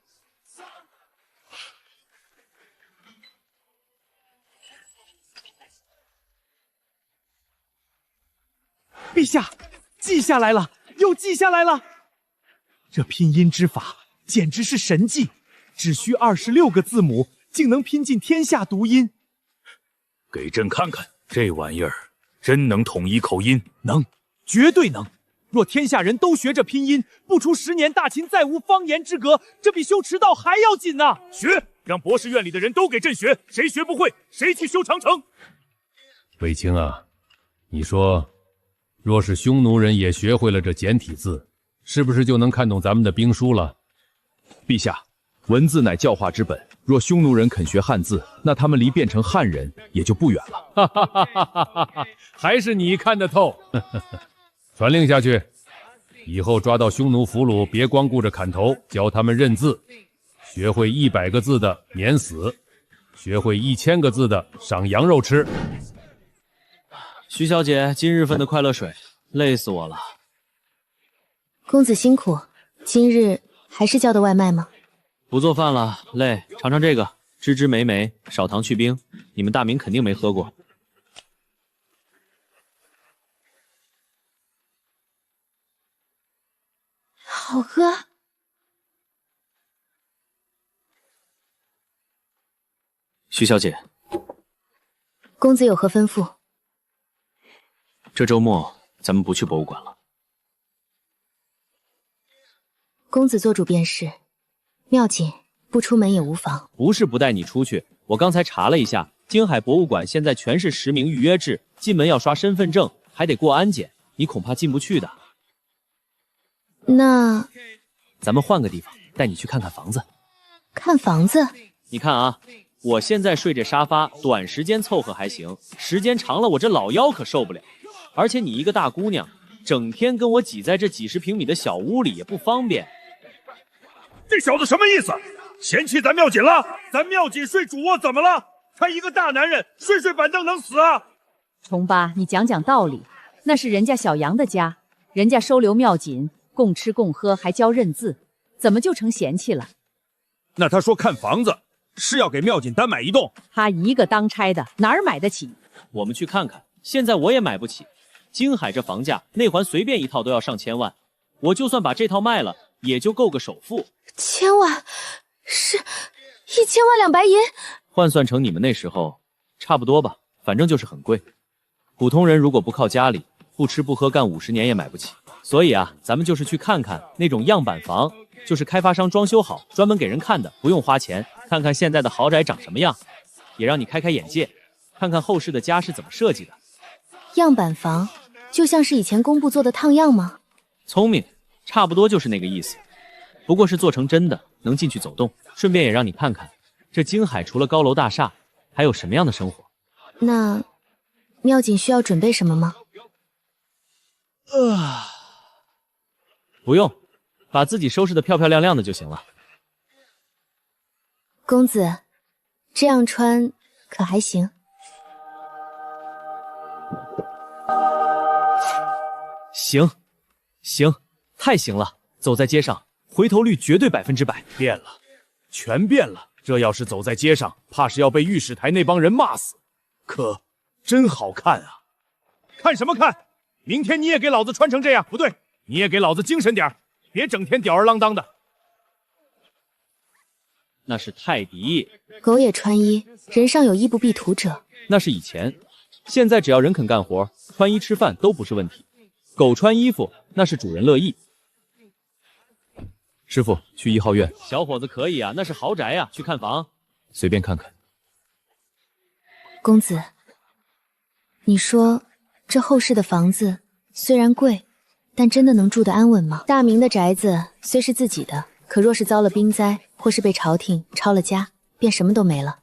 陛下，记下来了，又记下来了。这拼音之法简直是神迹，只需26个字母，竟能拼尽天下读音。给朕看看，这玩意儿真能统一口音？能，绝对能。若天下人都学这拼音，不出10年，大秦再无方言之隔，这比修驰道还要紧呐！学，让博士院里的人都给朕学，谁学不会，谁去修长城。卫青啊，你说，若是匈奴人也学会了这简体字，是不是就能看懂咱们的兵书了？陛下，文字乃教化之本，若匈奴人肯学汉字，那他们离变成汉人也就不远了。哈哈哈哈哈哈！还是你看得透。传令下去，以后抓到匈奴俘虏，别光顾着砍头，教他们认字，学会100个字的免死，学会1000个字的赏羊肉吃。徐小姐，今日份的快乐水，累死我了。公子辛苦，今日还是叫的外卖吗？不做饭了，累。尝尝这个，芝芝美美，少糖去冰。你们大明肯定没喝过。好喝。徐小姐，公子有何吩咐？这周末咱们不去博物馆了。公子做主便是，妙锦不出门也无妨。不是不带你出去，我刚才查了一下，京海博物馆现在全是实名预约制，进门要刷身份证，还得过安检，你恐怕进不去的。那咱们换个地方，带你去看看房子。看房子？你看啊，我现在睡这沙发，短时间凑合还行，时间长了我这老腰可受不了。而且你一个大姑娘，整天跟我挤在这几10平米的小屋里也不方便。这小子什么意思？嫌弃咱妙锦了？咱妙锦睡主卧怎么了？他一个大男人睡板凳能死啊？重八，你讲讲道理，那是人家小杨的家，人家收留妙锦，共吃共喝，还教认字，怎么就成嫌弃了？那他说看房子是要给妙锦单买一栋，他一个当差的哪儿买得起？我们去看看，现在我也买不起。京海这房价，内环随便一套都要上千万，我就算把这套卖了，也就够个首付。1000万，是1000万2白银，换算成你们那时候，差不多吧，反正就是很贵。普通人如果不靠家里，不吃不喝干50年也买不起。所以啊，咱们就是去看看那种样板房，就是开发商装修好，专门给人看的，不用花钱。看看现在的豪宅长什么样，也让你开开眼界，看看后世的家是怎么设计的。样板房就像是以前工部做的烫样吗？聪明，差不多就是那个意思。不过是做成真的，能进去走动，顺便也让你看看这京海除了高楼大厦，还有什么样的生活。那妙锦需要准备什么吗？不用，把自己收拾得漂漂亮亮的就行了。公子，这样穿可还行？行，太行了！走在街上，回头率绝对100%。变了，全变了。这要是走在街上，怕是要被御史台那帮人骂死。可真好看啊！看什么看？明天你也给老子穿成这样，不对，你也给老子精神点，别整天吊儿郎当的。那是泰迪。狗也穿衣，人上有衣不蔽土者。那是以前，现在只要人肯干活，穿衣吃饭都不是问题。狗穿衣服，那是主人乐意。师傅，去1号院。小伙子可以啊，那是豪宅啊，去看房。随便看看。公子，你说这后世的房子虽然贵，但真的能住得安稳吗？大明的宅子虽是自己的，可若是遭了兵灾，或是被朝廷抄了家，便什么都没了。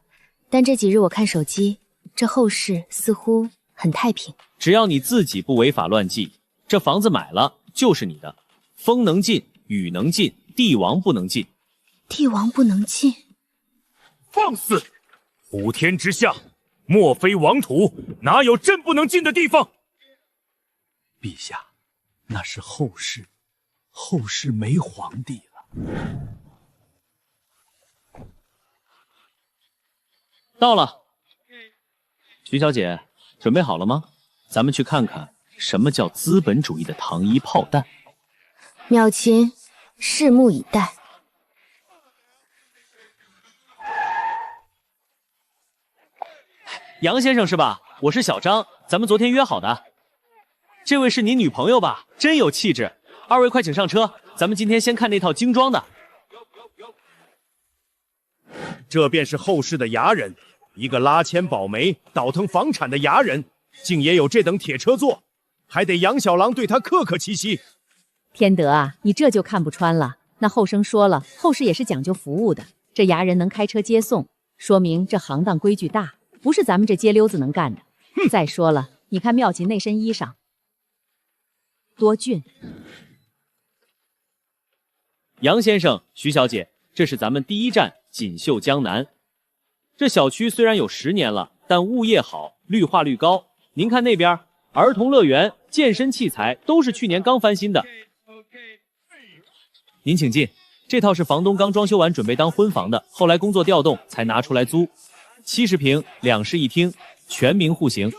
但这几日我看手机，这后世似乎很太平。只要你自己不违法乱纪，这房子买了就是你的。风能进，雨能进，帝王不能进。帝王不能进？放肆！虎天之下，莫非王土，哪有朕不能进的地方？陛下，那是后世，后世没皇帝了。到了，徐小姐，准备好了吗？咱们去看看什么叫资本主义的糖衣炮弹。淼琴，拭目以待。杨先生是吧？我是小张，咱们昨天约好的。这位是你女朋友吧？真有气质。二位快请上车，咱们今天先看那套精装的。这便是后世的牙人，一个拉纤保媒、倒腾房产的牙人，竟也有这等铁车坐，还得杨小郎对他客客气气。天德啊，你这就看不穿了。那后生说了，后世也是讲究服务的。这牙人能开车接送，说明这行当规矩大，不是咱们这街溜子能干的。再说了，你看妙琴那身衣裳，多俊。杨先生、徐小姐，这是咱们第一站锦绣江南。这小区虽然有10年了，但物业好，绿化率高。您看那边，儿童乐园、健身器材都是去年刚翻新的。您请进，这套是房东刚装修完，准备当婚房的，后来工作调动才拿出来租。70平，2室1厅，全民户型。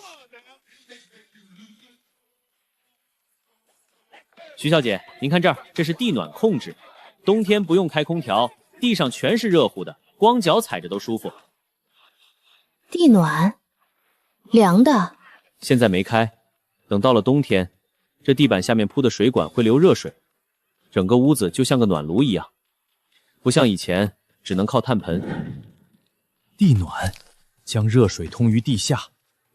徐小姐，您看这儿，这是地暖控制，冬天不用开空调，地上全是热乎的，光脚踩着都舒服。地暖，凉的。现在没开，等到了冬天，这地板下面铺的水管会流热水，整个屋子就像个暖炉一样，不像以前只能靠炭盆。地暖，将热水通于地下，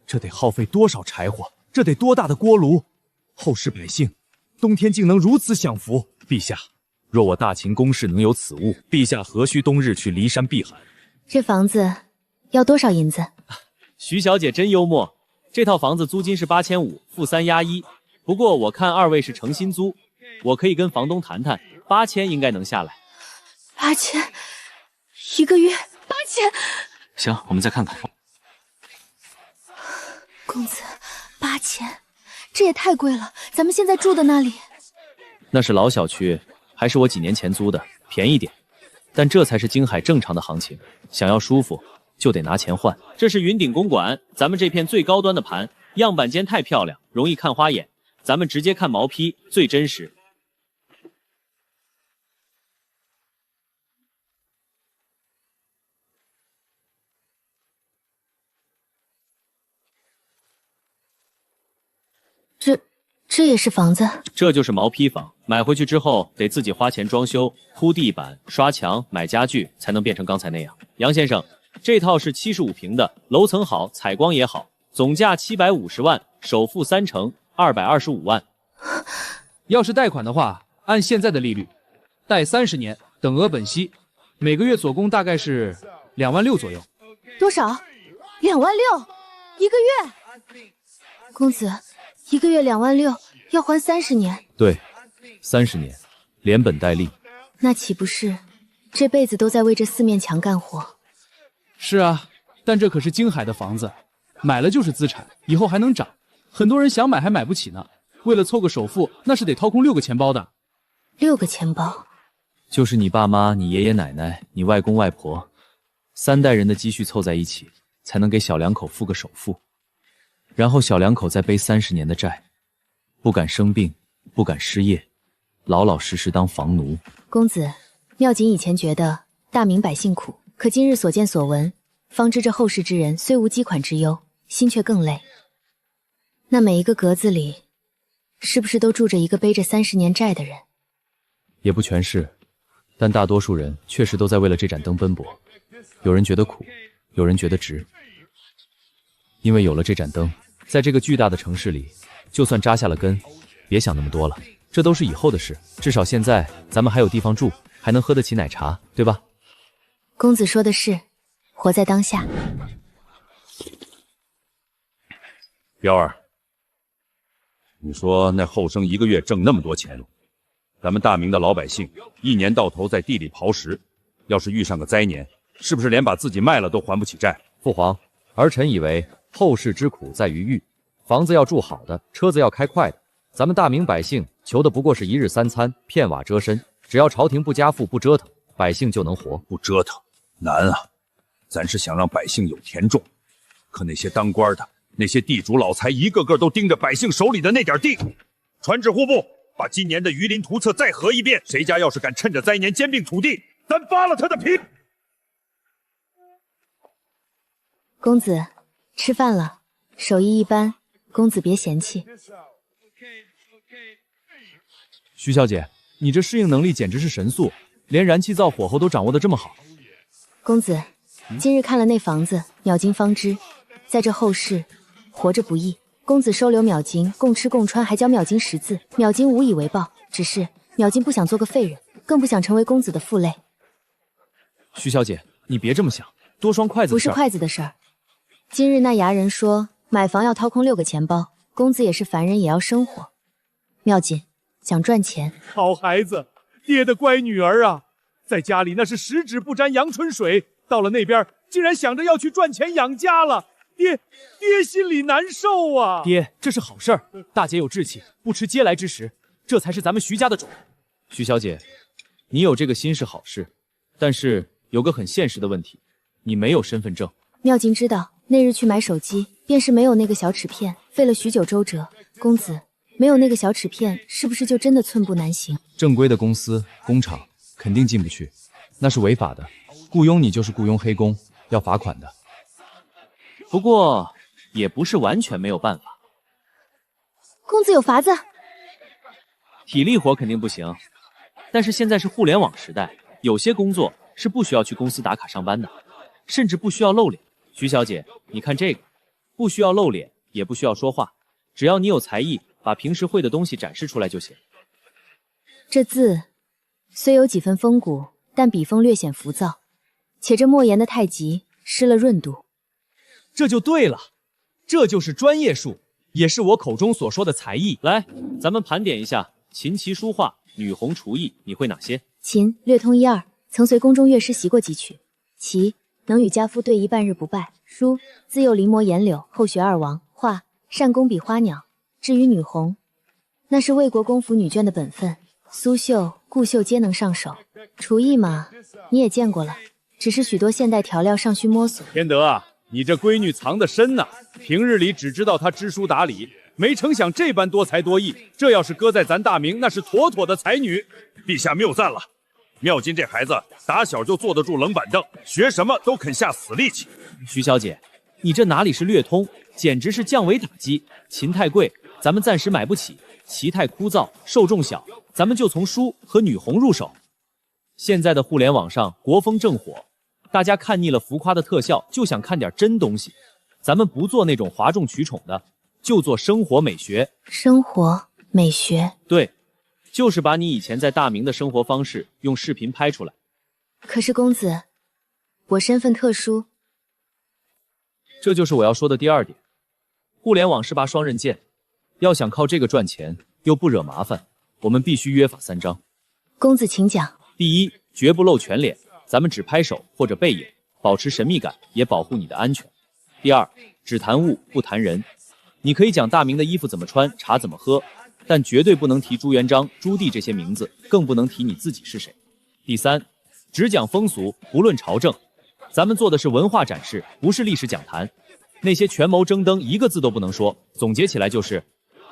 这得耗费多少柴火？这得多大的锅炉？后世百姓冬天竟能如此享福。陛下，若我大秦宫室能有此物，陛下何须冬日去骊山避寒？这房子要多少银子？徐小姐真幽默，这套房子租金是8500，付3押1。不过我看二位是诚心租，我可以跟房东谈谈，8000应该能下来。8000，一个月8000。行，我们再看看。公子，8000，这也太贵了。咱们现在住的那里，那是老小区，还是我几年前租的，便宜点。但这才是京海正常的行情，想要舒服就得拿钱换。这是云顶公馆，咱们这片最高端的盘，样板间太漂亮，容易看花眼。咱们直接看毛坯，最真实。这也是房子？这就是毛坯房，买回去之后得自己花钱装修，铺地板、刷墙、买家具，才能变成刚才那样。杨先生，这套是75平的，楼层好，采光也好，总价750万，首付30%，225万。要是贷款的话，按现在的利率，贷30年，等额本息，每个月总共大概是2万6左右。多少？2万6，一个月？公子，一个月2万6，要还30年？对，30年，连本带利。那岂不是这辈子都在为这4面墙干活？是啊，但这可是京海的房子，买了就是资产，以后还能涨。很多人想买还买不起呢，为了凑个首付，那是得掏空6个钱包的。6个钱包？就是你爸妈、你爷爷奶奶、你外公外婆，3代人的积蓄凑在一起，才能给小两口付个首付。然后小两口再背30年的债，不敢生病，不敢失业，老老实实当房奴。公子，妙锦以前觉得大明百姓苦，可今日所见所闻，方知这后世之人虽无积款之忧，心却更累。那每一个格子里，是不是都住着一个背着30年债的人？也不全是，但大多数人确实都在为了这盏灯奔波。有人觉得苦，有人觉得值。因为有了这盏灯，在这个巨大的城市里，就算扎下了根，别想那么多了，这都是以后的事。至少现在咱们还有地方住，还能喝得起奶茶，对吧？公子说的是，活在当下。彪儿，你说那后生一个月挣那么多钱，咱们大明的老百姓一年到头在地里刨食，要是遇上个灾年，是不是连把自己卖了都还不起债？父皇，儿臣以为后世之苦在于欲，房子要住好的，车子要开快的，咱们大明百姓求的不过是一日三餐，片瓦遮身，只要朝廷不加赋不折腾，百姓就能活。不折腾难啊，咱是想让百姓有田种，可那些当官的，那些地主老财，一个个都盯着百姓手里的那点地。传旨户部，把今年的榆林图册再核一遍，谁家要是敢趁着灾年兼并土地，咱扒了他的皮。公子，吃饭了，手艺一般，公子别嫌弃。徐小姐，你这适应能力简直是神速，连燃气灶火候都掌握得这么好。公子，今日看了那房子，秒金方知，在这后世活着不易。公子收留秒金，共吃共穿，还教秒金识字，秒金无以为报。只是秒金不想做个废人，更不想成为公子的负累。徐小姐，你别这么想，多双筷子的事儿。不是筷子的事儿。今日那牙人说买房要掏空6个钱包，公子也是凡人，也要生活。妙锦想赚钱，好孩子，爹的乖女儿啊，在家里那是十指不沾阳春水，到了那边竟然想着要去赚钱养家了，爹心里难受啊！爹，这是好事儿，大姐有志气，不吃嗟来之食，这才是咱们徐家的种。徐小姐，你有这个心是好事，但是有个很现实的问题，你没有身份证。妙锦知道，那日去买手机，便是没有那个小齿片，费了许久周折。公子没有那个小齿片，是不是就真的寸步难行？正规的公司、工厂肯定进不去，那是违法的。雇佣你就是雇佣黑工，要罚款的。不过也不是完全没有办法。公子有法子？体力活肯定不行，但是现在是互联网时代，有些工作是不需要去公司打卡上班的，甚至不需要露脸。徐小姐，你看这个，不需要露脸，也不需要说话，只要你有才艺，把平时会的东西展示出来就行。这字虽有几分风骨，但笔锋略显浮躁，且这墨言的太极失了润度。这就对了，这就是专业术，也是我口中所说的才艺。来，咱们盘点一下琴棋书画、女红厨艺，你会哪些？琴略通一二，曾随宫中乐师习过几曲。棋能与家夫对弈半日不败。书自幼临摹颜柳，后学二王。画善工笔花鸟。至于女红，那是为国公服女眷的本分，苏绣、顾绣皆能上手。厨艺嘛，你也见过了，只是许多现代调料尚需摸索。天德啊，你这闺女藏得深呐，平日里只知道她知书达理，没成想这般多才多艺，这要是搁在咱大明，那是妥妥的才女。陛下谬赞了，妙金这孩子打小就坐得住冷板凳，学什么都肯下死力气。徐小姐，你这哪里是略通，简直是降维打击。琴太贵，咱们暂时买不起；棋太枯燥，受众小，咱们就从书和女红入手。现在的互联网上国风正火，大家看腻了浮夸的特效，就想看点真东西。咱们不做那种哗众取宠的，就做生活美学。生活美学？对，就是把你以前在大明的生活方式用视频拍出来。可是公子，我身份特殊。这就是我要说的第二点，互联网是把双刃剑，要想靠这个赚钱又不惹麻烦，我们必须约法3章。公子请讲。第一，绝不露全脸，咱们只拍手或者背影，保持神秘感，也保护你的安全。第二，只谈物不谈人，你可以讲大明的衣服怎么穿，茶怎么喝，但绝对不能提朱元璋、朱棣这些名字，更不能提你自己是谁。第三，只讲风俗，不论朝政。咱们做的是文化展示，不是历史讲坛。那些权谋争登一个字都不能说，总结起来就是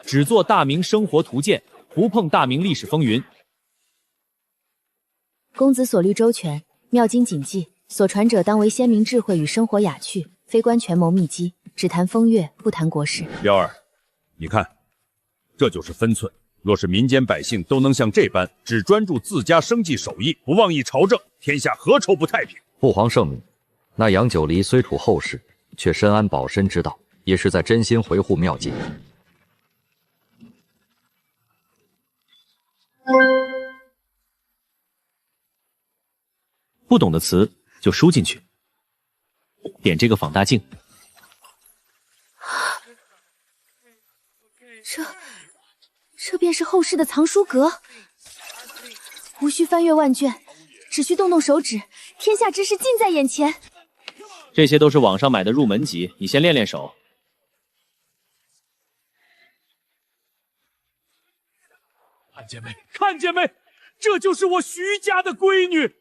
只做大明生活图鉴，不碰大明历史风云。公子所虑周全，妙经谨记，所传者当为先民智慧与生活雅趣，非官权谋秘籍，只谈风月，不谈国事。彪儿，你看，这就是分寸。若是民间百姓都能像这般只专注自家生计手艺，不妄议朝政，天下何愁不太平？父皇圣明，那杨九黎虽处后世，却深谙保身之道，也是在真心维护妙计。不懂的词就输进去，点这个放大镜。这便是后世的藏书阁，无需翻阅万卷，只需动动手指，天下之事尽在眼前。这些都是网上买的入门级，你先练练手。看见没？看见没？这就是我徐家的闺女，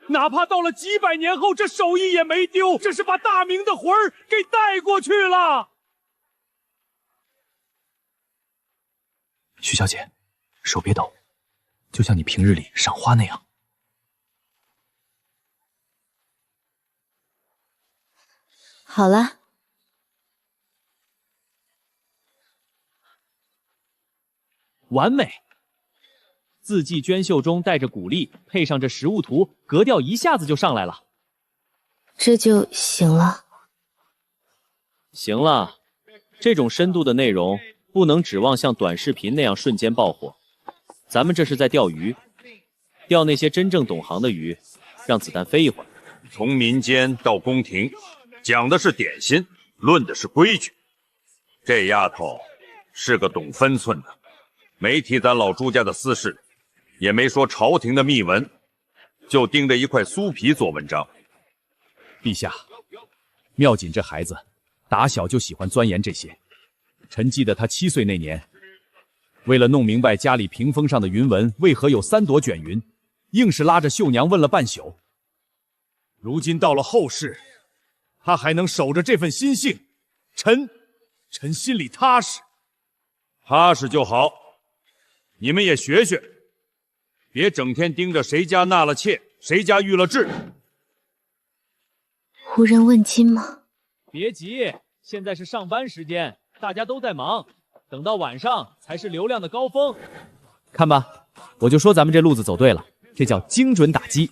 哪怕到了几百年后，这手艺也没丢，这是把大明的魂儿给带过去了。徐小姐，手别抖，就像你平日里赏花那样。好了，完美。字迹娟秀中带着鼓励，配上这实物图，格调一下子就上来了。这就行了。行了，这种深度的内容不能指望像短视频那样瞬间爆火。咱们这是在钓鱼，钓那些真正懂行的鱼，让子弹飞一会儿。从民间到宫廷，讲的是点心，论的是规矩。这丫头是个懂分寸的，没提咱老朱家的私事，也没说朝廷的密文，就盯着一块酥皮做文章。陛下，妙锦这孩子打小就喜欢钻研这些。臣记得他7岁那年，为了弄明白家里屏风上的云纹为何有3朵卷云，硬是拉着绣娘问了半宿。如今到了后世，他还能守着这份心性，臣心里踏实。踏实就好，你们也学学，别整天盯着谁家纳了妾，谁家遇了志。无人问津吗？别急，现在是上班时间，大家都在忙，等到晚上才是流量的高峰。看吧，我就说咱们这路子走对了，这叫精准打击。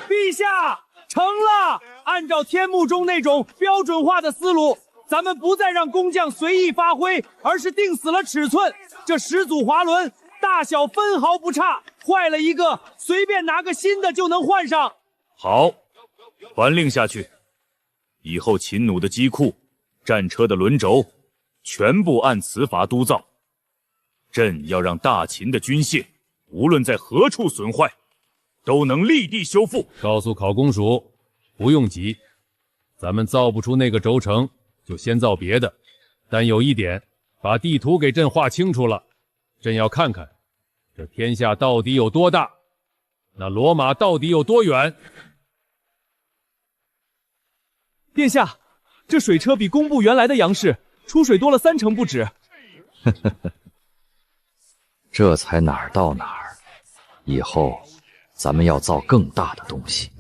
陛下，成了！按照天幕中那种标准化的思路，咱们不再让工匠随意发挥，而是定死了尺寸。这10组滑轮大小分毫不差，坏了一个，随便拿个新的就能换上。好，传令下去，以后秦弩的机库、战车的轮轴，全部按此法督造。朕要让大秦的军械，无论在何处损坏，都能立地修复。告诉考公署，不用急，咱们造不出那个轴承，就先造别的。但有一点，把地图给朕画清楚了，朕要看看这天下到底有多大，那罗马到底有多远。殿下，这水车比工部原来的样式出水多了3成不止。这才哪儿到哪儿，以后咱们要造更大的东西。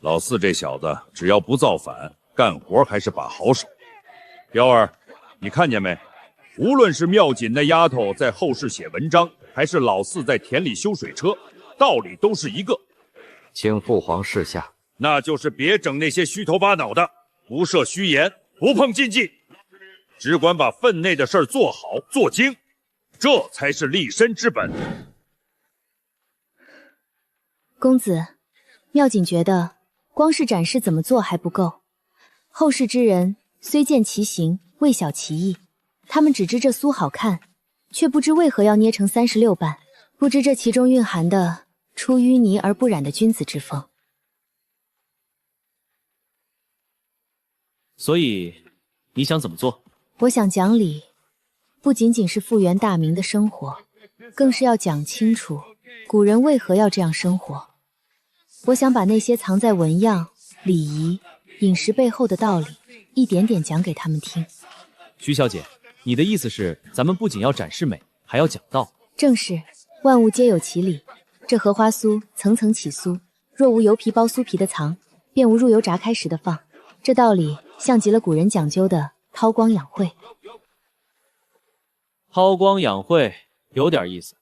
老四这小子只要不造反，干活还是把好手。彪儿，你看见没？无论是妙锦那丫头在后世写文章，还是老四在田里修水车，道理都是一个。请父皇示下。那就是别整那些虚头巴脑的，不设虚言，不碰禁忌，只管把分内的事儿做好做精，这才是立身之本。公子，妙锦觉得光是展示怎么做还不够，后世之人虽见其形，未晓其意，他们只知这酥好看，却不知为何要捏成36瓣，不知这其中蕴含的出淤泥而不染的君子之风。所以你想怎么做？我想讲理，不仅仅是复原大明的生活，更是要讲清楚古人为何要这样生活。我想把那些藏在纹样、礼仪、饮食背后的道理，一点点讲给他们听。徐小姐，你的意思是，咱们不仅要展示美，还要讲道？正是，万物皆有其理。这荷花酥层层起酥，若无油皮包酥皮的藏，便无入油炸开时的放。这道理像极了古人讲究的韬光养晦。韬光养晦有点意思，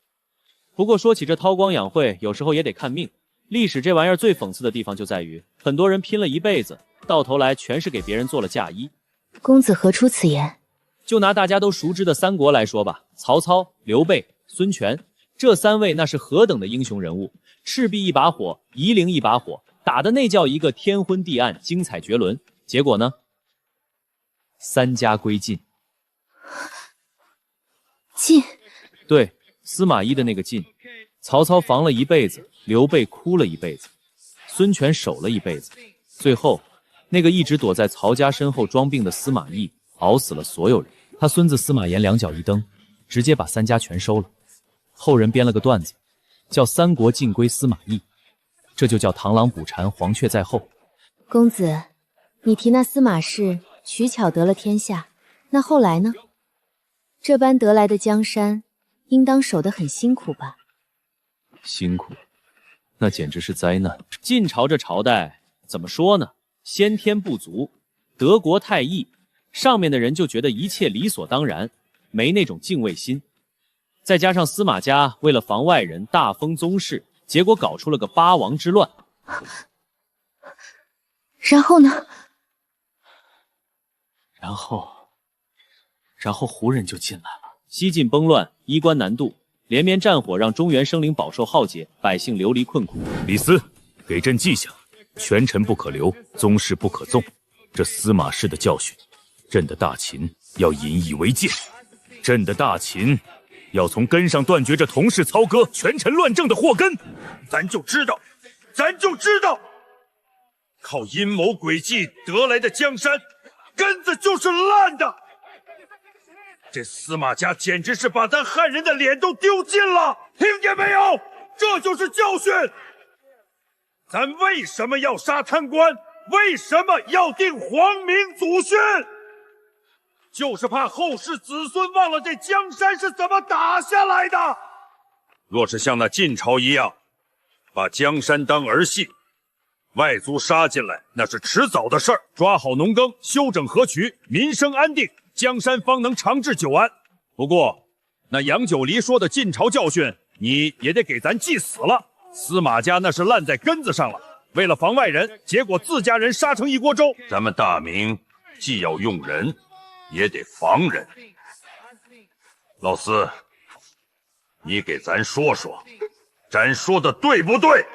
不过说起这韬光养晦，有时候也得看命。历史这玩意儿最讽刺的地方就在于，很多人拼了一辈子，到头来全是给别人做了嫁衣。公子何出此言？就拿大家都熟知的三国来说吧，曹操、刘备、孙权，这三位那是何等的英雄人物！赤壁一把火，夷陵一把火，打的那叫一个天昏地暗，精彩绝伦。结果呢？三家归晋。晋？对，司马懿的那个晋。曹操防了一辈子，刘备哭了一辈子，孙权守了一辈子，最后那个一直躲在曹家身后装病的司马懿熬死了所有人。他孙子司马炎两脚一蹬，直接把三家全收了。后人编了个段子，叫三国尽归司马懿，这就叫螳螂捕蝉，黄雀在后。公子，你提那司马氏取巧得了天下，那后来呢？这般得来的江山，应当守得很辛苦吧？辛苦，那简直是灾难。晋朝这朝代怎么说呢？先天不足，德国太易，上面的人就觉得一切理所当然，没那种敬畏心。再加上司马家为了防外人大封宗室，结果搞出了个八王之乱。然后呢？然后胡人就进来了。西晋崩乱，衣冠南渡，连绵战火让中原生灵饱受浩劫，百姓流离困苦。李斯，给朕记下，权臣不可留，宗室不可纵。这司马氏的教训，朕的大秦要引以为戒。朕的大秦要从根上断绝这同室操戈、权臣乱政的祸根。咱就知道，靠阴谋诡计得来的江山，根子就是烂的。这司马家简直是把咱汉人的脸都丢尽了，听见没有？这就是教训。咱为什么要杀贪官？为什么要定皇明祖训？就是怕后世子孙忘了这江山是怎么打下来的。若是像那晋朝一样，把江山当儿戏，外族杀进来那是迟早的事儿。抓好农耕，修整河渠，民生安定，江山方能长治久安。不过，那杨九黎说的晋朝教训，你也得给咱记死了。司马家那是烂在根子上了，为了防外人，结果自家人杀成一锅粥。咱们大明既要用人，也得防人。老四，你给咱说说，咱说的对不对？